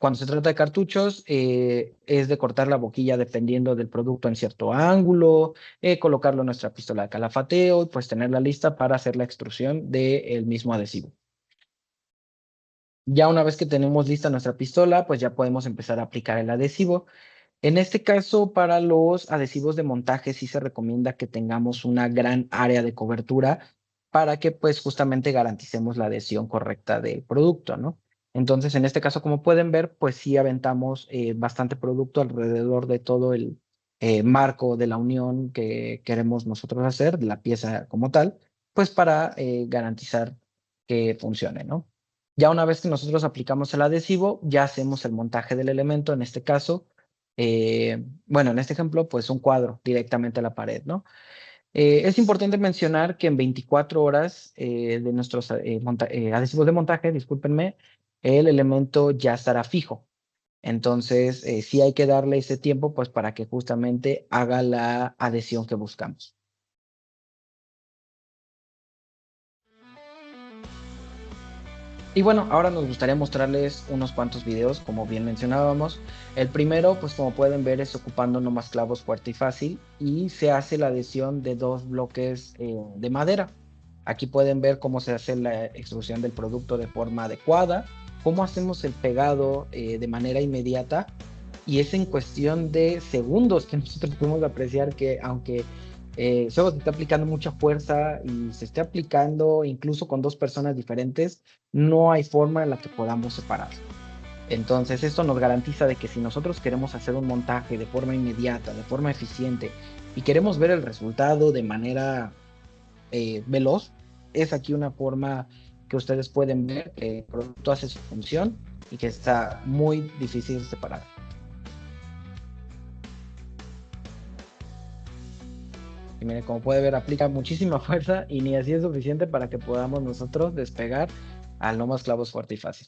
Cuando se trata de cartuchos, es de cortar la boquilla dependiendo del producto en cierto ángulo, colocarlo en nuestra pistola de calafateo y pues tenerla lista para hacer la extrusión del mismo adhesivo. Ya una vez que tenemos lista nuestra pistola, pues ya podemos empezar a aplicar el adhesivo. En este caso, para los adhesivos de montaje sí se recomienda que tengamos una gran área de cobertura para que pues justamente garanticemos la adhesión correcta del producto, ¿no? Entonces, en este caso, como pueden ver, pues sí aventamos bastante producto alrededor de todo el marco de la unión que queremos nosotros hacer, de la pieza como tal, pues para garantizar que funcione, ¿no? Ya una vez que nosotros aplicamos el adhesivo, ya hacemos el montaje del elemento, en este caso, bueno, en este ejemplo, pues un cuadro directamente a la pared, ¿no? Es importante mencionar que en 24 horas de nuestros adhesivos de montaje, discúlpenme, el elemento ya estará fijo. Entonces, sí hay que darle ese tiempo, pues, para que justamente haga la adhesión que buscamos. Y bueno, ahora nos gustaría mostrarles unos cuantos videos, como bien mencionábamos. El primero, pues como pueden ver, es ocupando no más clavos fuerte y fácil y se hace la adhesión de dos bloques de madera. Aquí pueden ver cómo se hace la extrusión del producto de forma adecuada, cómo hacemos el pegado de manera inmediata y es en cuestión de segundos que nosotros podemos apreciar que aunque solo se está aplicando mucha fuerza y se esté aplicando incluso con dos personas diferentes, no hay forma en la que podamos separar. Entonces esto nos garantiza de que si nosotros queremos hacer un montaje de forma inmediata, de forma eficiente y queremos ver el resultado de manera veloz. Es aquí una forma que ustedes pueden ver que el producto hace su función y que está muy difícil de separar. Y miren, como puede ver, aplica muchísima fuerza y ni así es suficiente para que podamos nosotros despegar al no más clavos fuerte y fácil.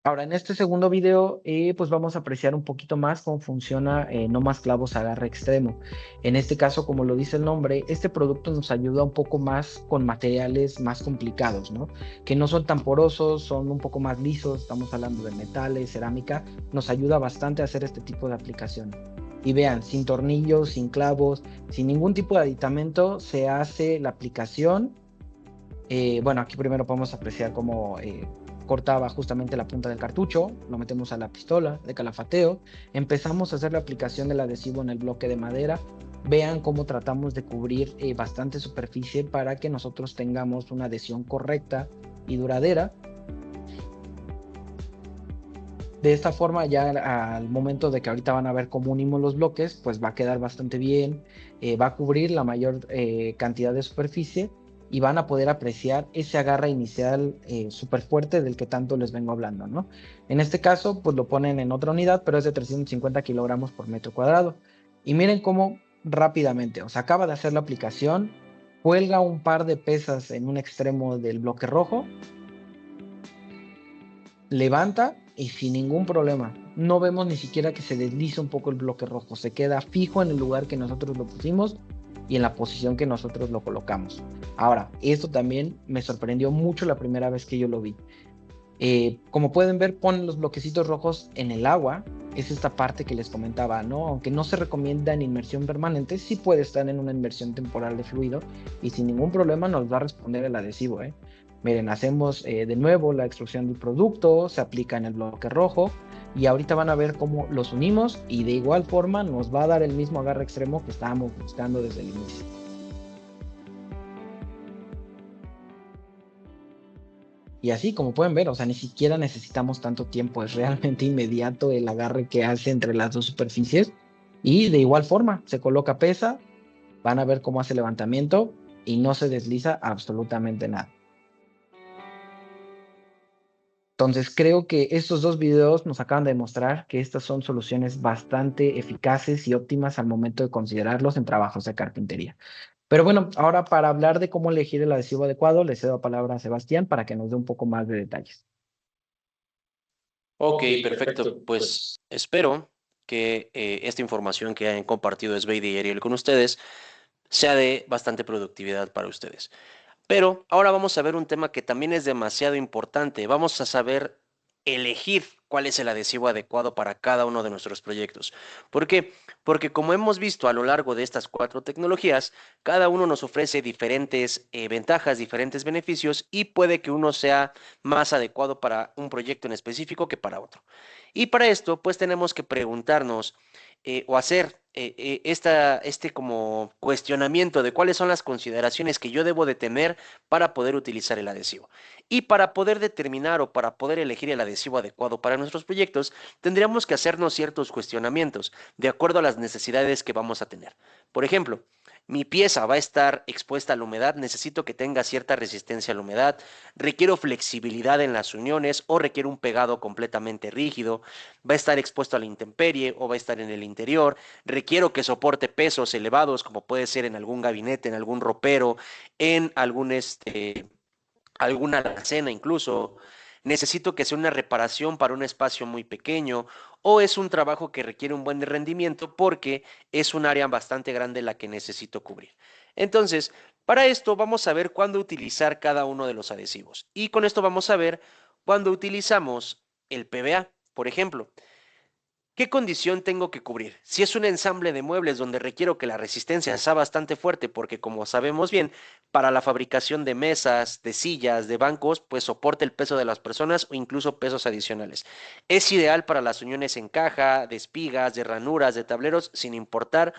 Ahora, en este segundo video, pues vamos a apreciar un poquito más cómo funciona no más clavos agarre extremo. En este caso, como lo dice el nombre, este producto nos ayuda un poco más con materiales más complicados, ¿no? Que no son tan porosos, son un poco más lisos, estamos hablando de metales, cerámica, nos ayuda bastante a hacer este tipo de aplicación. Y vean, sin tornillos, sin clavos, sin ningún tipo de aditamento, se hace la aplicación. Bueno, aquí primero podemos apreciar cómo cortaba justamente la punta del cartucho, lo metemos a la pistola de calafateo, empezamos a hacer la aplicación del adhesivo en el bloque de madera. Vean cómo tratamos de cubrir bastante superficie para que nosotros tengamos una adhesión correcta y duradera. De esta forma, ya al momento de que ahorita van a ver cómo unimos los bloques, pues va a quedar bastante bien, va a cubrir la mayor cantidad de superficie y van a poder apreciar ese agarre inicial súper fuerte del que tanto les vengo hablando, ¿no? En este caso, pues lo ponen en otra unidad, pero es de 350 kilogramos por metro cuadrado. Y miren cómo rápidamente, o sea, acaba de hacer la aplicación, cuelga un par de pesas en un extremo del bloque rojo, levanta y sin ningún problema. No vemos ni siquiera que se desliza un poco el bloque rojo. Se queda fijo en el lugar que nosotros lo pusimos y en la posición que nosotros lo colocamos. Ahora, esto también me sorprendió mucho la primera vez que yo lo vi. Como pueden ver, ponen los bloquecitos rojos en el agua. Es esta parte que les comentaba, ¿no? Aunque no se recomienda en inmersión permanente, sí puede estar en una inmersión temporal de fluido y sin ningún problema nos va a responder el adhesivo, ¿eh? Miren, hacemos de nuevo la extrusión del producto, se aplica en el bloque rojo y ahorita van a ver cómo los unimos y de igual forma nos va a dar el mismo agarre extremo que estábamos buscando desde el inicio. Y así, como pueden ver, o sea, ni siquiera necesitamos tanto tiempo, es realmente inmediato el agarre que hace entre las dos superficies. Y de igual forma, se coloca pesa, van a ver cómo hace levantamiento y no se desliza absolutamente nada. Entonces, creo que estos dos videos nos acaban de demostrar que estas son soluciones bastante eficaces y óptimas al momento de considerarlos en trabajos de carpintería. Pero bueno, ahora para hablar de cómo elegir el adhesivo adecuado, le cedo la palabra a Sebastián para que nos dé un poco más de detalles. Ok, perfecto. Pues espero que esta información que han compartido Sveidi y Ariel con ustedes sea de bastante productividad para ustedes. Pero ahora vamos a ver un tema que también es demasiado importante. Vamos a saber elegir cuál es el adhesivo adecuado para cada uno de nuestros proyectos. ¿Por qué? Porque como hemos visto a lo largo de estas 4 tecnologías, cada uno nos ofrece diferentes ventajas, diferentes beneficios y puede que uno sea más adecuado para un proyecto en específico que para otro. Y para esto, pues tenemos que preguntarnos o hacer este como cuestionamiento de cuáles son las consideraciones que yo debo de tener para poder utilizar el adhesivo. Y para poder determinar o para poder elegir el adhesivo adecuado para nuestros proyectos, tendríamos que hacernos ciertos cuestionamientos de acuerdo a las necesidades que vamos a tener. Por ejemplo, mi pieza va a estar expuesta a la humedad, necesito que tenga cierta resistencia a la humedad, requiero flexibilidad en las uniones o requiero un pegado completamente rígido, va a estar expuesto a la intemperie o va a estar en el interior, requiero que soporte pesos elevados como puede ser en algún gabinete, en algún ropero, en alguna alacena incluso. Necesito que sea una reparación para un espacio muy pequeño o es un trabajo que requiere un buen rendimiento porque es un área bastante grande la que necesito cubrir. Entonces, para esto vamos a ver cuándo utilizar cada uno de los adhesivos. Y con esto vamos a ver cuándo utilizamos el PVA, por ejemplo. ¿Qué condición tengo que cubrir? Si es un ensamble de muebles donde requiero que la resistencia sea bastante fuerte, porque como sabemos bien, para la fabricación de mesas, de sillas, de bancos, pues soporta el peso de las personas o incluso pesos adicionales. Es ideal para las uniones en caja, de espigas, de ranuras, de tableros, sin importar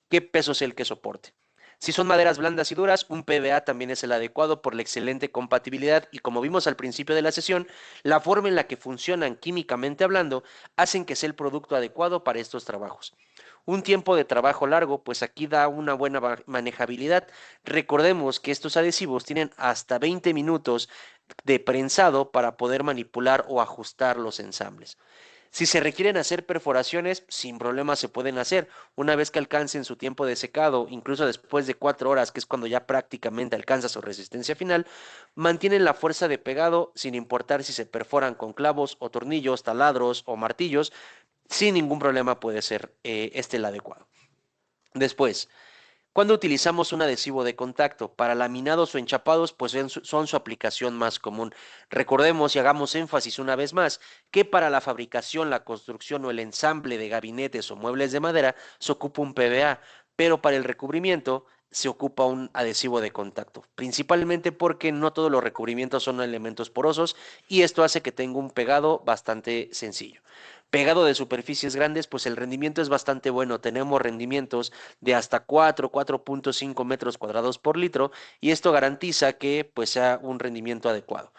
qué peso es el que soporte. Si son maderas blandas y duras, un PVA también es el adecuado por la excelente compatibilidad y como vimos al principio de la sesión, la forma en la que funcionan químicamente hablando hacen que sea el producto adecuado para estos trabajos. Un tiempo de trabajo largo, pues aquí da una buena manejabilidad. Recordemos que estos adhesivos tienen hasta 20 minutos de prensado para poder manipular o ajustar los ensambles. Si se requieren hacer perforaciones, sin problema se pueden hacer. Una vez que alcancen su tiempo de secado, incluso después de 4 horas, que es cuando ya prácticamente alcanza su resistencia final, mantienen la fuerza de pegado sin importar si se perforan con clavos o tornillos, taladros o martillos, sin ningún problema puede ser el adecuado. Después, cuando utilizamos un adhesivo de contacto para laminados o enchapados, pues son su aplicación más común. Recordemos y hagamos énfasis una vez más que para la fabricación, la construcción o el ensamble de gabinetes o muebles de madera se ocupa un PVA, pero para el recubrimiento se ocupa un adhesivo de contacto, principalmente porque no todos los recubrimientos son elementos porosos y esto hace que tenga un pegado bastante sencillo. Pegado de superficies grandes, pues el rendimiento es bastante bueno. Tenemos rendimientos de hasta 4.5 metros cuadrados por litro y esto garantiza que pues sea un rendimiento adecuado.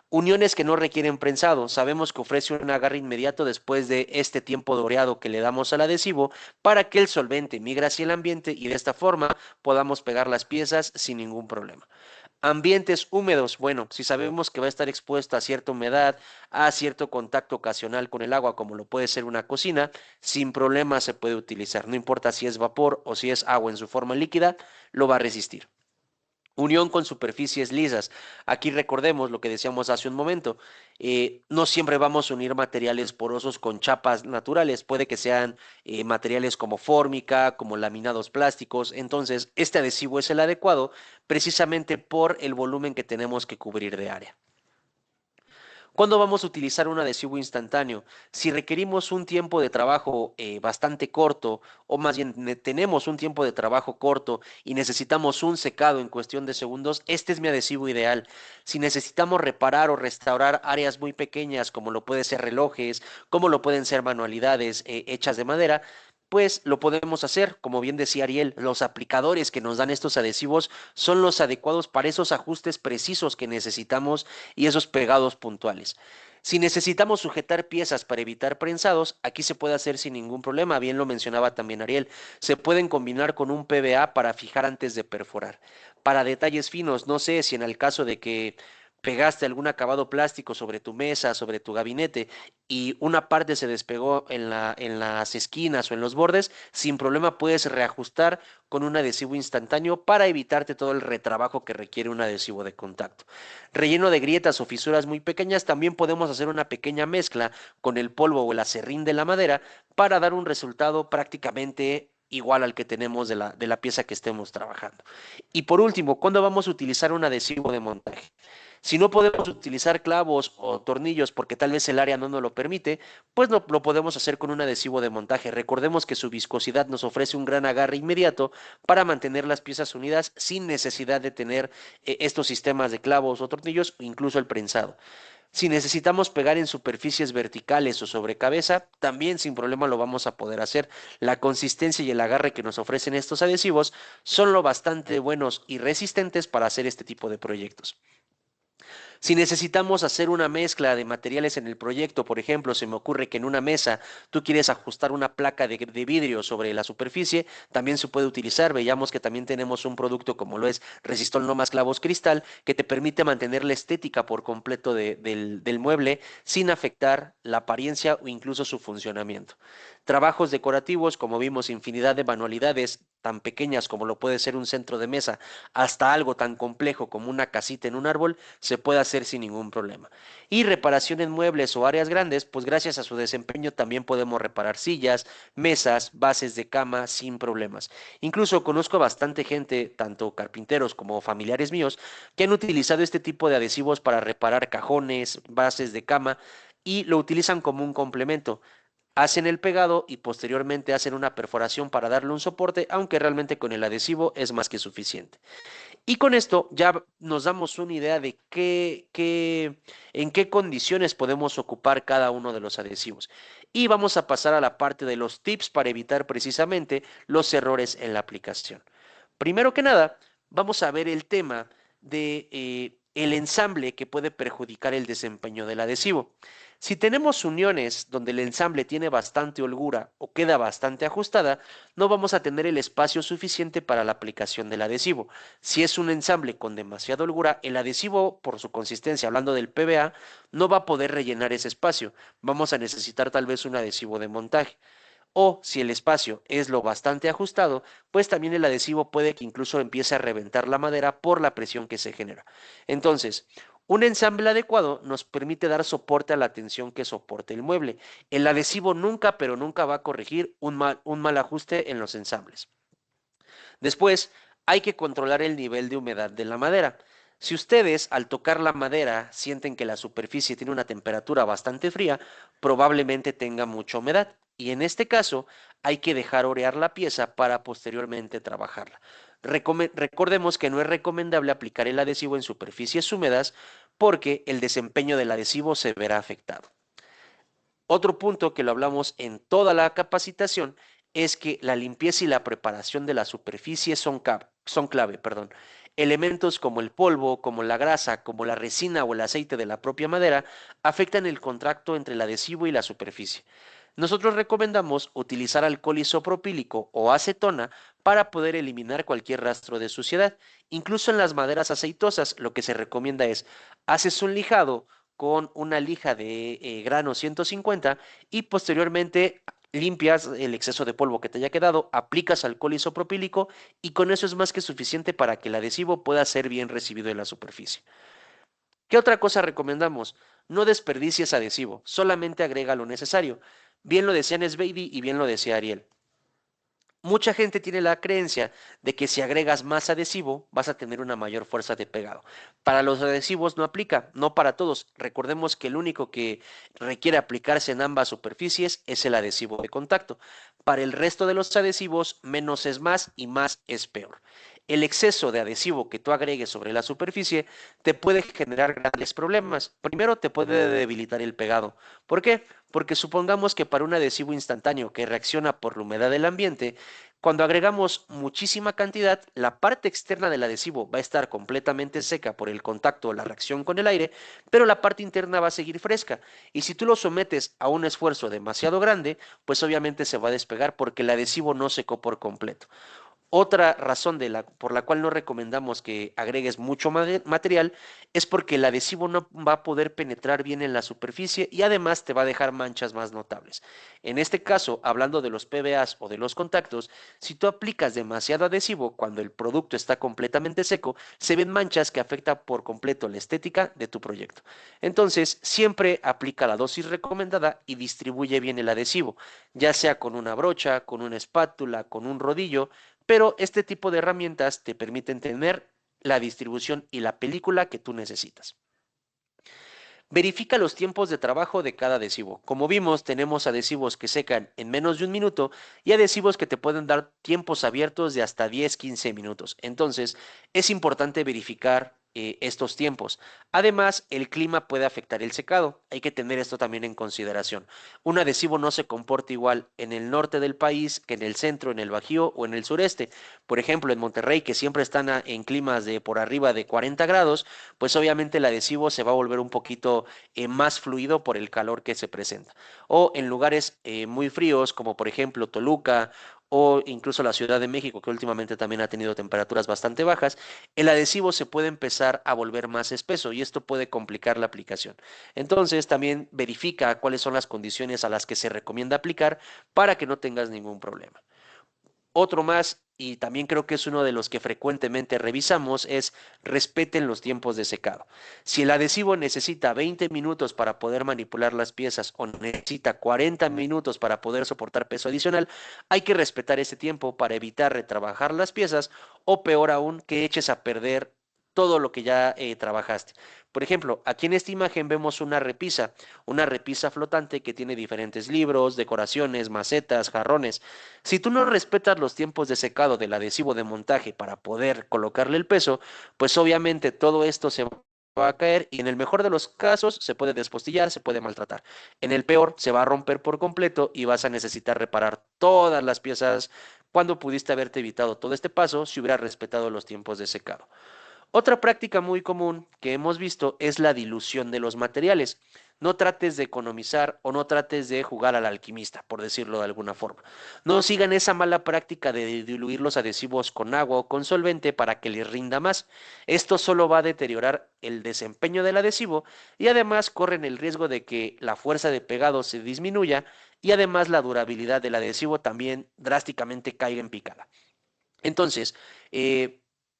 Uniones que no requieren prensado. Sabemos que ofrece un agarre inmediato después de este tiempo doreado que le damos al adhesivo para que el solvente migre hacia el ambiente y de esta forma podamos pegar las piezas sin ningún problema. Ambientes húmedos, bueno, si sabemos que va a estar expuesto a cierta humedad, a cierto contacto ocasional con el agua, como lo puede ser una cocina, sin problema se puede utilizar. No importa si es vapor o si es agua en su forma líquida, lo va a resistir. Unión con superficies lisas. Aquí recordemos lo que decíamos hace un momento. No siempre vamos a unir materiales porosos con chapas naturales. Puede que sean materiales como fórmica, como laminados plásticos. Entonces, este adhesivo es el adecuado precisamente por el volumen que tenemos que cubrir de área. ¿Cuándo vamos a utilizar un adhesivo instantáneo? Si requerimos un tiempo de trabajo bastante corto, o más bien tenemos un tiempo de trabajo corto y necesitamos un secado en cuestión de segundos, este es mi adhesivo ideal. Si necesitamos reparar o restaurar áreas muy pequeñas, como lo pueden ser relojes, como lo pueden ser manualidades hechas de madera, pues lo podemos hacer. Como bien decía Ariel, los aplicadores que nos dan estos adhesivos son los adecuados para esos ajustes precisos que necesitamos y esos pegados puntuales. Si necesitamos sujetar piezas para evitar prensados, aquí se puede hacer sin ningún problema, bien lo mencionaba también Ariel. Se pueden combinar con un PVA para fijar antes de perforar. Para detalles finos, no sé si en el caso de que pegaste algún acabado plástico sobre tu mesa, sobre tu gabinete y una parte se despegó en las esquinas o en los bordes, sin problema puedes reajustar con un adhesivo instantáneo para evitarte todo el retrabajo que requiere un adhesivo de contacto. Relleno de grietas o fisuras muy pequeñas, también podemos hacer una pequeña mezcla con el polvo o el acerrín de la madera para dar un resultado prácticamente igual al que tenemos de la pieza que estemos trabajando. Y por último, ¿cuándo vamos a utilizar un adhesivo de montaje? Si no podemos utilizar clavos o tornillos porque tal vez el área no nos lo permite, pues lo podemos hacer con un adhesivo de montaje. Recordemos que su viscosidad nos ofrece un gran agarre inmediato para mantener las piezas unidas sin necesidad de tener estos sistemas de clavos o tornillos o incluso el prensado. Si necesitamos pegar en superficies verticales o sobre cabeza, también sin problema lo vamos a poder hacer. La consistencia y el agarre que nos ofrecen estos adhesivos son lo bastante buenos y resistentes para hacer este tipo de proyectos. Si necesitamos hacer una mezcla de materiales en el proyecto, por ejemplo, se me ocurre que en una mesa tú quieres ajustar una placa de vidrio sobre la superficie, también se puede utilizar. Veamos que también tenemos un producto como lo es Resistol No Más Clavos Cristal, que te permite mantener la estética por completo del mueble sin afectar la apariencia o incluso su funcionamiento. Trabajos decorativos, como vimos, infinidad de manualidades tan pequeñas como lo puede ser un centro de mesa, hasta algo tan complejo como una casita en un árbol, se puede hacer sin ningún problema. Y reparación en muebles o áreas grandes, pues gracias a su desempeño también podemos reparar sillas, mesas, bases de cama sin problemas. Incluso conozco bastante gente, tanto carpinteros como familiares míos, que han utilizado este tipo de adhesivos para reparar cajones, bases de cama y lo utilizan como un complemento. Hacen el pegado y posteriormente hacen una perforación para darle un soporte, aunque realmente con el adhesivo es más que suficiente. Y con esto ya nos damos una idea de en qué condiciones podemos ocupar cada uno de los adhesivos. Y vamos a pasar a la parte de los tips para evitar precisamente los errores en la aplicación. Primero que nada, vamos a ver el tema de el ensamble que puede perjudicar el desempeño del adhesivo. Si tenemos uniones donde el ensamble tiene bastante holgura o queda bastante ajustada, no vamos a tener el espacio suficiente para la aplicación del adhesivo. Si es un ensamble con demasiada holgura, el adhesivo, por su consistencia, hablando del PVA, no va a poder rellenar ese espacio. Vamos a necesitar tal vez un adhesivo de montaje. O si el espacio es lo bastante ajustado, pues también el adhesivo puede que incluso empiece a reventar la madera por la presión que se genera. Entonces, un ensamble adecuado nos permite dar soporte a la tensión que soporte el mueble. El adhesivo nunca, pero nunca va a corregir un mal ajuste en los ensambles. Después, hay que controlar el nivel de humedad de la madera. Si ustedes al tocar la madera sienten que la superficie tiene una temperatura bastante fría, probablemente tenga mucha humedad. Y en este caso hay que dejar orear la pieza para posteriormente trabajarla. Recordemos que no es recomendable aplicar el adhesivo en superficies húmedas porque el desempeño del adhesivo se verá afectado. Otro punto que lo hablamos en toda la capacitación es que la limpieza y la preparación de la superficie son clave. Elementos como el polvo, como la grasa, como la resina o el aceite de la propia madera afectan el contacto entre el adhesivo y la superficie. Nosotros recomendamos utilizar alcohol isopropílico o acetona para poder eliminar cualquier rastro de suciedad. Incluso en las maderas aceitosas, lo que se recomienda es, haces un lijado con una lija de grano 150 y posteriormente limpias el exceso de polvo que te haya quedado, aplicas alcohol isopropílico y con eso es más que suficiente para que el adhesivo pueda ser bien recibido en la superficie. ¿Qué otra cosa recomendamos? No desperdicies adhesivo, solamente agrega lo necesario. Bien lo decía Nes Baby y bien lo decía Ariel. Mucha gente tiene la creencia de que si agregas más adhesivo vas a tener una mayor fuerza de pegado. Para los adhesivos no aplica, no para todos. Recordemos que el único que requiere aplicarse en ambas superficies es el adhesivo de contacto. Para el resto de los adhesivos, menos es más y más es peor. El exceso de adhesivo que tú agregues sobre la superficie te puede generar grandes problemas. Primero, te puede debilitar el pegado. ¿Por qué? Porque supongamos que para un adhesivo instantáneo que reacciona por la humedad del ambiente, cuando agregamos muchísima cantidad, la parte externa del adhesivo va a estar completamente seca por el contacto o la reacción con el aire, pero la parte interna va a seguir fresca. Y si tú lo sometes a un esfuerzo demasiado grande, pues obviamente se va a despegar porque el adhesivo no secó por completo. Otra razón por la cual no recomendamos que agregues mucho material es porque el adhesivo no va a poder penetrar bien en la superficie y además te va a dejar manchas más notables. En este caso, hablando de los PVAs o de los contactos, si tú aplicas demasiado adhesivo cuando el producto está completamente seco, se ven manchas que afectan por completo la estética de tu proyecto. Entonces, siempre aplica la dosis recomendada y distribuye bien el adhesivo, ya sea con una brocha, con una espátula, con un rodillo, pero este tipo de herramientas te permiten tener la distribución y la película que tú necesitas. Verifica los tiempos de trabajo de cada adhesivo. Como vimos, tenemos adhesivos que secan en menos de un minuto y adhesivos que te pueden dar tiempos abiertos de hasta 10-15 minutos. Entonces, es importante verificar estos tiempos. Además, el clima puede afectar el secado. Hay que tener esto también en consideración. Un adhesivo no se comporta igual en el norte del país que en el centro, en el Bajío o en el sureste. Por ejemplo, en Monterrey, que siempre están en climas de por arriba de 40 grados, pues obviamente el adhesivo se va a volver un poquito más fluido por el calor que se presenta. O en lugares muy fríos, como por ejemplo Toluca o incluso la Ciudad de México, que últimamente también ha tenido temperaturas bastante bajas, el adhesivo se puede empezar a volver más espeso y esto puede complicar la aplicación. Entonces, también verifica cuáles son las condiciones a las que se recomienda aplicar para que no tengas ningún problema. Otro más, y también creo que es uno de los que frecuentemente revisamos, es respeten los tiempos de secado. Si el adhesivo necesita 20 minutos para poder manipular las piezas o necesita 40 minutos para poder soportar peso adicional, hay que respetar ese tiempo para evitar retrabajar las piezas o peor aún, que eches a perder todo lo que ya trabajaste. Por ejemplo, aquí en esta imagen vemos una repisa flotante que tiene diferentes libros, decoraciones, macetas, jarrones. Si tú no respetas los tiempos de secado del adhesivo de montaje para poder colocarle el peso, pues obviamente todo esto se va a caer y en el mejor de los casos se puede despostillar, se puede maltratar. En el peor se va a romper por completo y vas a necesitar reparar todas las piezas cuando pudiste haberte evitado todo este paso si hubieras respetado los tiempos de secado. Otra práctica muy común que hemos visto es la dilución de los materiales. No trates de economizar o no trates de jugar al alquimista, por decirlo de alguna forma. No sigan esa mala práctica de diluir los adhesivos con agua o con solvente para que les rinda más. Esto solo va a deteriorar el desempeño del adhesivo y además corren el riesgo de que la fuerza de pegado se disminuya y además la durabilidad del adhesivo también drásticamente caiga en picada. Entonces,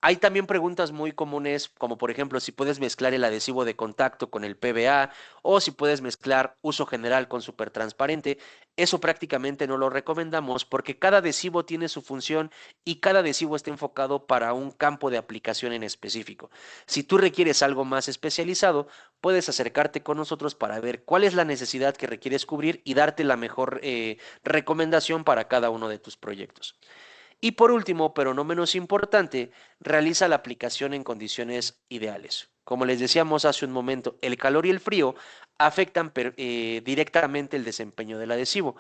hay también preguntas muy comunes, como por ejemplo, si puedes mezclar el adhesivo de contacto con el PVA o si puedes mezclar uso general con súper transparente. Eso prácticamente no lo recomendamos porque cada adhesivo tiene su función y cada adhesivo está enfocado para un campo de aplicación en específico. Si tú requieres algo más especializado, puedes acercarte con nosotros para ver cuál es la necesidad que requieres cubrir y darte la mejor recomendación para cada uno de tus proyectos. Y por último, pero no menos importante, realiza la aplicación en condiciones ideales. Como les decíamos hace un momento, el calor y el frío afectan directamente el desempeño del adhesivo.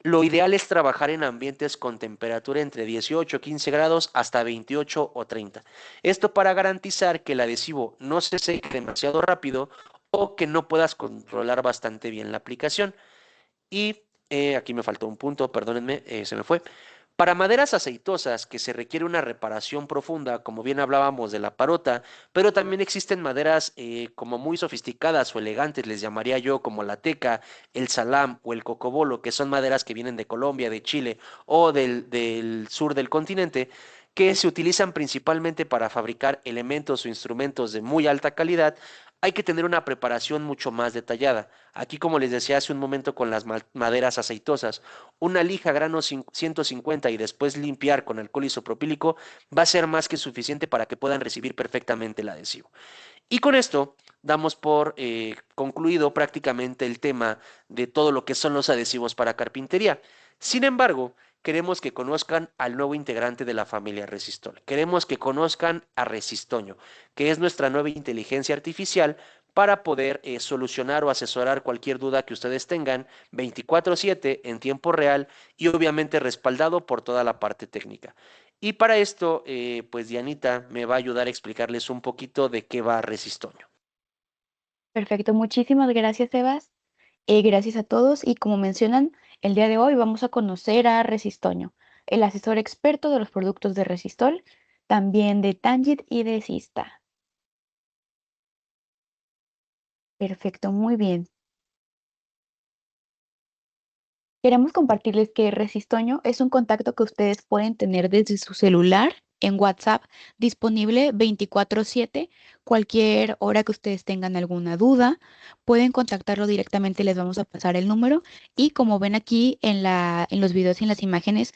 Lo ideal es trabajar en ambientes con temperatura entre 18 o 15 grados hasta 28 o 30. Esto para garantizar que el adhesivo no se seque demasiado rápido o que no puedas controlar bastante bien la aplicación. Y aquí me faltó un punto, perdónenme, se me fue. Para maderas aceitosas que se requiere una reparación profunda, como bien hablábamos de la parota, pero también existen maderas como muy sofisticadas o elegantes, les llamaría yo, como la teca, el salam o el cocobolo, que son maderas que vienen de Colombia, de Chile o del sur del continente, que se utilizan principalmente para fabricar elementos o instrumentos de muy alta calidad. Hay que tener una preparación mucho más detallada. Aquí, como les decía hace un momento con las maderas aceitosas, una lija grano 150 y después limpiar con alcohol isopropílico va a ser más que suficiente para que puedan recibir perfectamente el adhesivo. Y con esto damos por concluido prácticamente el tema de todo lo que son los adhesivos para carpintería. Sin embargo, queremos que conozcan al nuevo integrante de la familia Resistol. Queremos que conozcan a Resistoño, que es nuestra nueva inteligencia artificial para poder solucionar o asesorar cualquier duda que ustedes tengan 24/7 en tiempo real y obviamente respaldado por toda la parte técnica. Y para esto, pues Dianita me va a ayudar a explicarles un poquito de qué va Resistoño. Perfecto, muchísimas gracias, Sebas. Gracias a todos y como mencionan, el día de hoy vamos a conocer a Resistoño, el asesor experto de los productos de Resistol, también de Tangit y de Sista. Perfecto, muy bien. Queremos compartirles que Resistoño es un contacto que ustedes pueden tener desde su celular en WhatsApp, disponible 24/7, cualquier hora que ustedes tengan alguna duda, pueden contactarlo directamente, les vamos a pasar el número y como ven aquí en los videos y en las imágenes,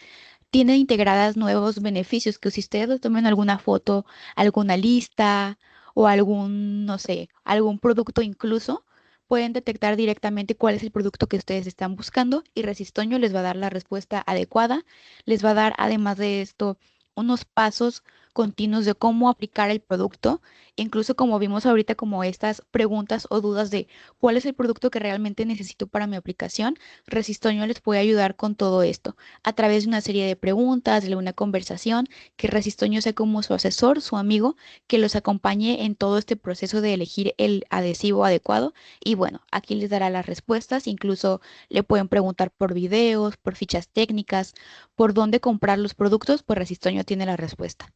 tiene integradas nuevos beneficios que si ustedes les tomen alguna foto, alguna lista o algún, no sé, algún producto incluso, pueden detectar directamente cuál es el producto que ustedes están buscando y Resistoño les va a dar la respuesta adecuada. Les va a dar, además de esto, unos pasos continuos de cómo aplicar el producto, incluso como vimos ahorita, como estas preguntas o dudas de cuál es el producto que realmente necesito para mi aplicación. Resistoño les puede ayudar con todo esto a través de una serie de preguntas, de una conversación, que Resistoño sea como su asesor, su amigo, que los acompañe en todo este proceso de elegir el adhesivo adecuado. Y bueno, aquí les dará las respuestas, incluso le pueden preguntar por videos, por fichas técnicas, por dónde comprar los productos, pues Resistoño tiene la respuesta.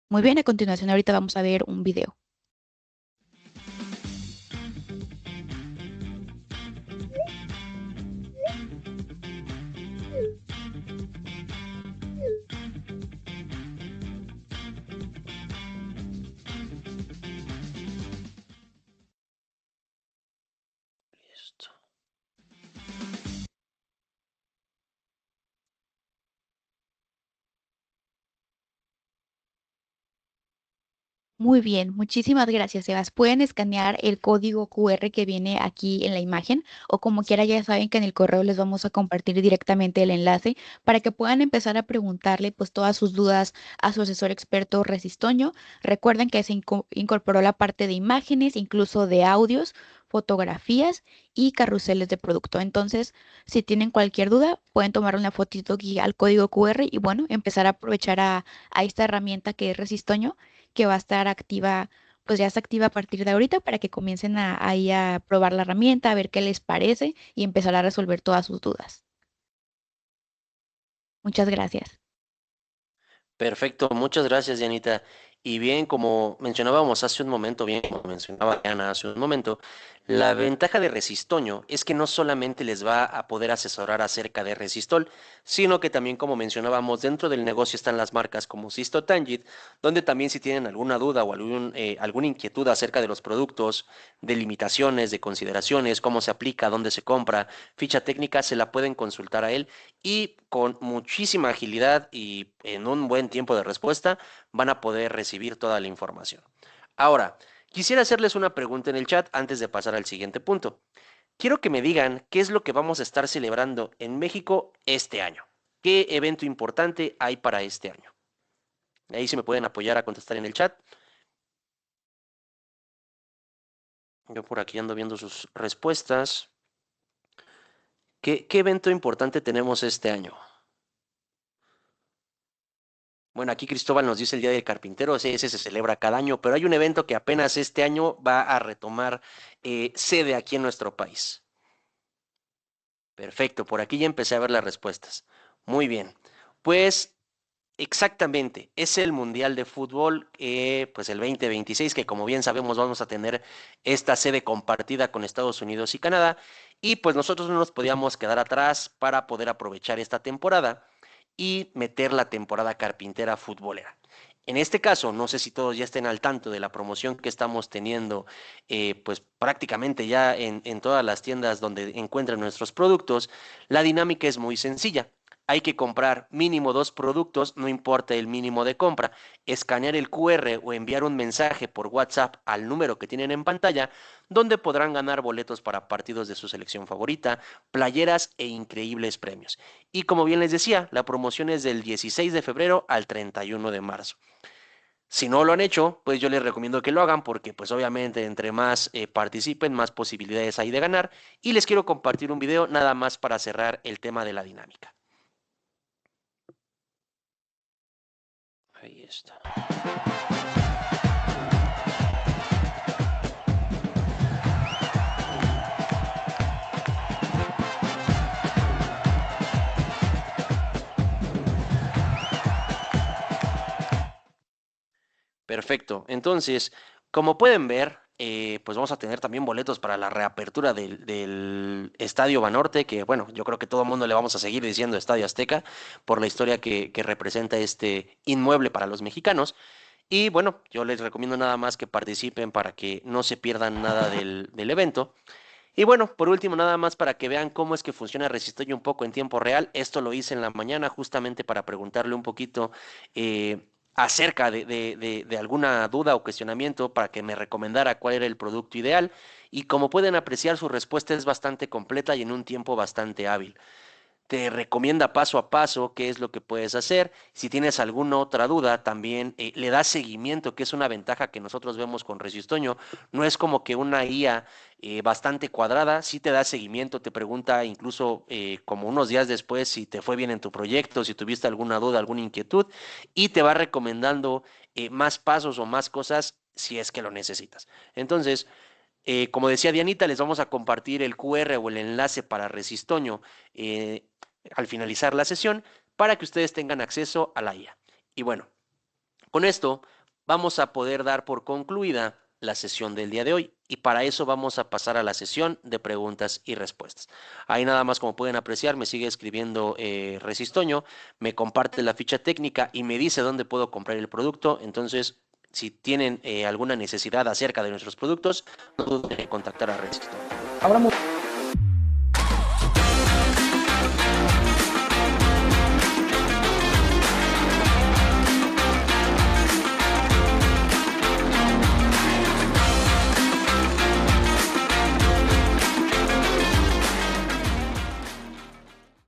Muy bien, a continuación ahorita vamos a ver un video. Listo. Muy bien, muchísimas gracias, Sebas. Pueden escanear el código QR que viene aquí en la imagen o como quiera ya saben que en el correo les vamos a compartir directamente el enlace para que puedan empezar a preguntarle pues todas sus dudas a su asesor experto Resistoño. Recuerden que se incorporó la parte de imágenes, incluso de audios, fotografías y carruseles de producto. Entonces, si tienen cualquier duda, pueden tomar una fotito aquí al código QR y bueno, empezar a aprovechar a esta herramienta que es Resistoño que va a estar activa pues ya se activa a partir de ahorita para que comiencen ahí a probar la herramienta, a ver qué les parece y empezar a resolver todas sus dudas. Muchas gracias. Perfecto, muchas gracias, Dianita. Y bien, como mencionábamos hace un momento, bien, como mencionaba Ana hace un momento, la ventaja de Resistoño es que no solamente les va a poder asesorar acerca de Resistol, sino que también, como mencionábamos, dentro del negocio están las marcas como Sisto Tangit, donde también si tienen alguna duda o alguna inquietud acerca de los productos, de limitaciones, de consideraciones, cómo se aplica, dónde se compra, ficha técnica, se la pueden consultar a él y con muchísima agilidad y en un buen tiempo de respuesta van a poder recibir toda la información. Ahora, quisiera hacerles una pregunta en el chat antes de pasar al siguiente punto. Quiero que me digan qué es lo que vamos a estar celebrando en México este año. ¿Qué evento importante hay para este año? Ahí sí me pueden apoyar a contestar en el chat. Yo por aquí ando viendo sus respuestas. ¿Qué evento importante tenemos este año? Bueno, aquí Cristóbal nos dice el Día del Carpintero, ese se celebra cada año, pero hay un evento que apenas este año va a retomar sede aquí en nuestro país. Perfecto, por aquí ya empecé a ver las respuestas. Muy bien, pues exactamente, es el Mundial de Fútbol, pues el 2026, que como bien sabemos vamos a tener esta sede compartida con Estados Unidos y Canadá, y pues nosotros no nos podíamos quedar atrás para poder aprovechar esta temporada y meter la temporada carpintera futbolera. En este caso, no sé si todos ya estén al tanto de la promoción que estamos teniendo, pues prácticamente ya en todas las tiendas donde encuentran nuestros productos. La dinámica es muy sencilla. Hay que comprar mínimo 2 productos, no importa el mínimo de compra, escanear el QR o enviar un mensaje por WhatsApp al número que tienen en pantalla, donde podrán ganar boletos para partidos de su selección favorita, playeras e increíbles premios. Y como bien les decía, la promoción es del 16 de febrero al 31 de marzo. Si no lo han hecho, pues yo les recomiendo que lo hagan porque pues obviamente entre más participen, más posibilidades hay de ganar. Y les quiero compartir un video nada más para cerrar el tema de la dinámica. Ahí está. Perfecto. Entonces, como pueden ver, pues vamos a tener también boletos para la reapertura del Estadio Banorte, que bueno, yo creo que todo el mundo le vamos a seguir diciendo Estadio Azteca por la historia que representa este inmueble para los mexicanos. Y bueno, yo les recomiendo nada más que participen para que no se pierdan nada del evento. Y bueno, por último, nada más para que vean cómo es que funciona Resistoy un poco en tiempo real. Esto lo hice en la mañana justamente para preguntarle un poquito acerca de alguna duda o cuestionamiento para que me recomendara cuál era el producto ideal. Y como pueden apreciar, su respuesta es bastante completa y en un tiempo bastante hábil. Te recomienda paso a paso qué es lo que puedes hacer. Si tienes alguna otra duda, también le das seguimiento, que es una ventaja que nosotros vemos con Resistoño. No es como que una guía bastante cuadrada, sí te da seguimiento, te pregunta incluso como unos días después si te fue bien en tu proyecto, si tuviste alguna duda, alguna inquietud, y te va recomendando más pasos o más cosas si es que lo necesitas. Entonces, como decía Dianita, les vamos a compartir el QR o el enlace para Resistoño al finalizar la sesión para que ustedes tengan acceso a la IA. Y bueno, con esto vamos a poder dar por concluida la sesión del día de hoy y para eso vamos a pasar a la sesión de preguntas y respuestas. Ahí nada más, como pueden apreciar, me sigue escribiendo Resistoño, me comparte la ficha técnica y me dice dónde puedo comprar el producto. Entonces, si tienen alguna necesidad acerca de nuestros productos, no duden en contactar a Resistoño. Ahora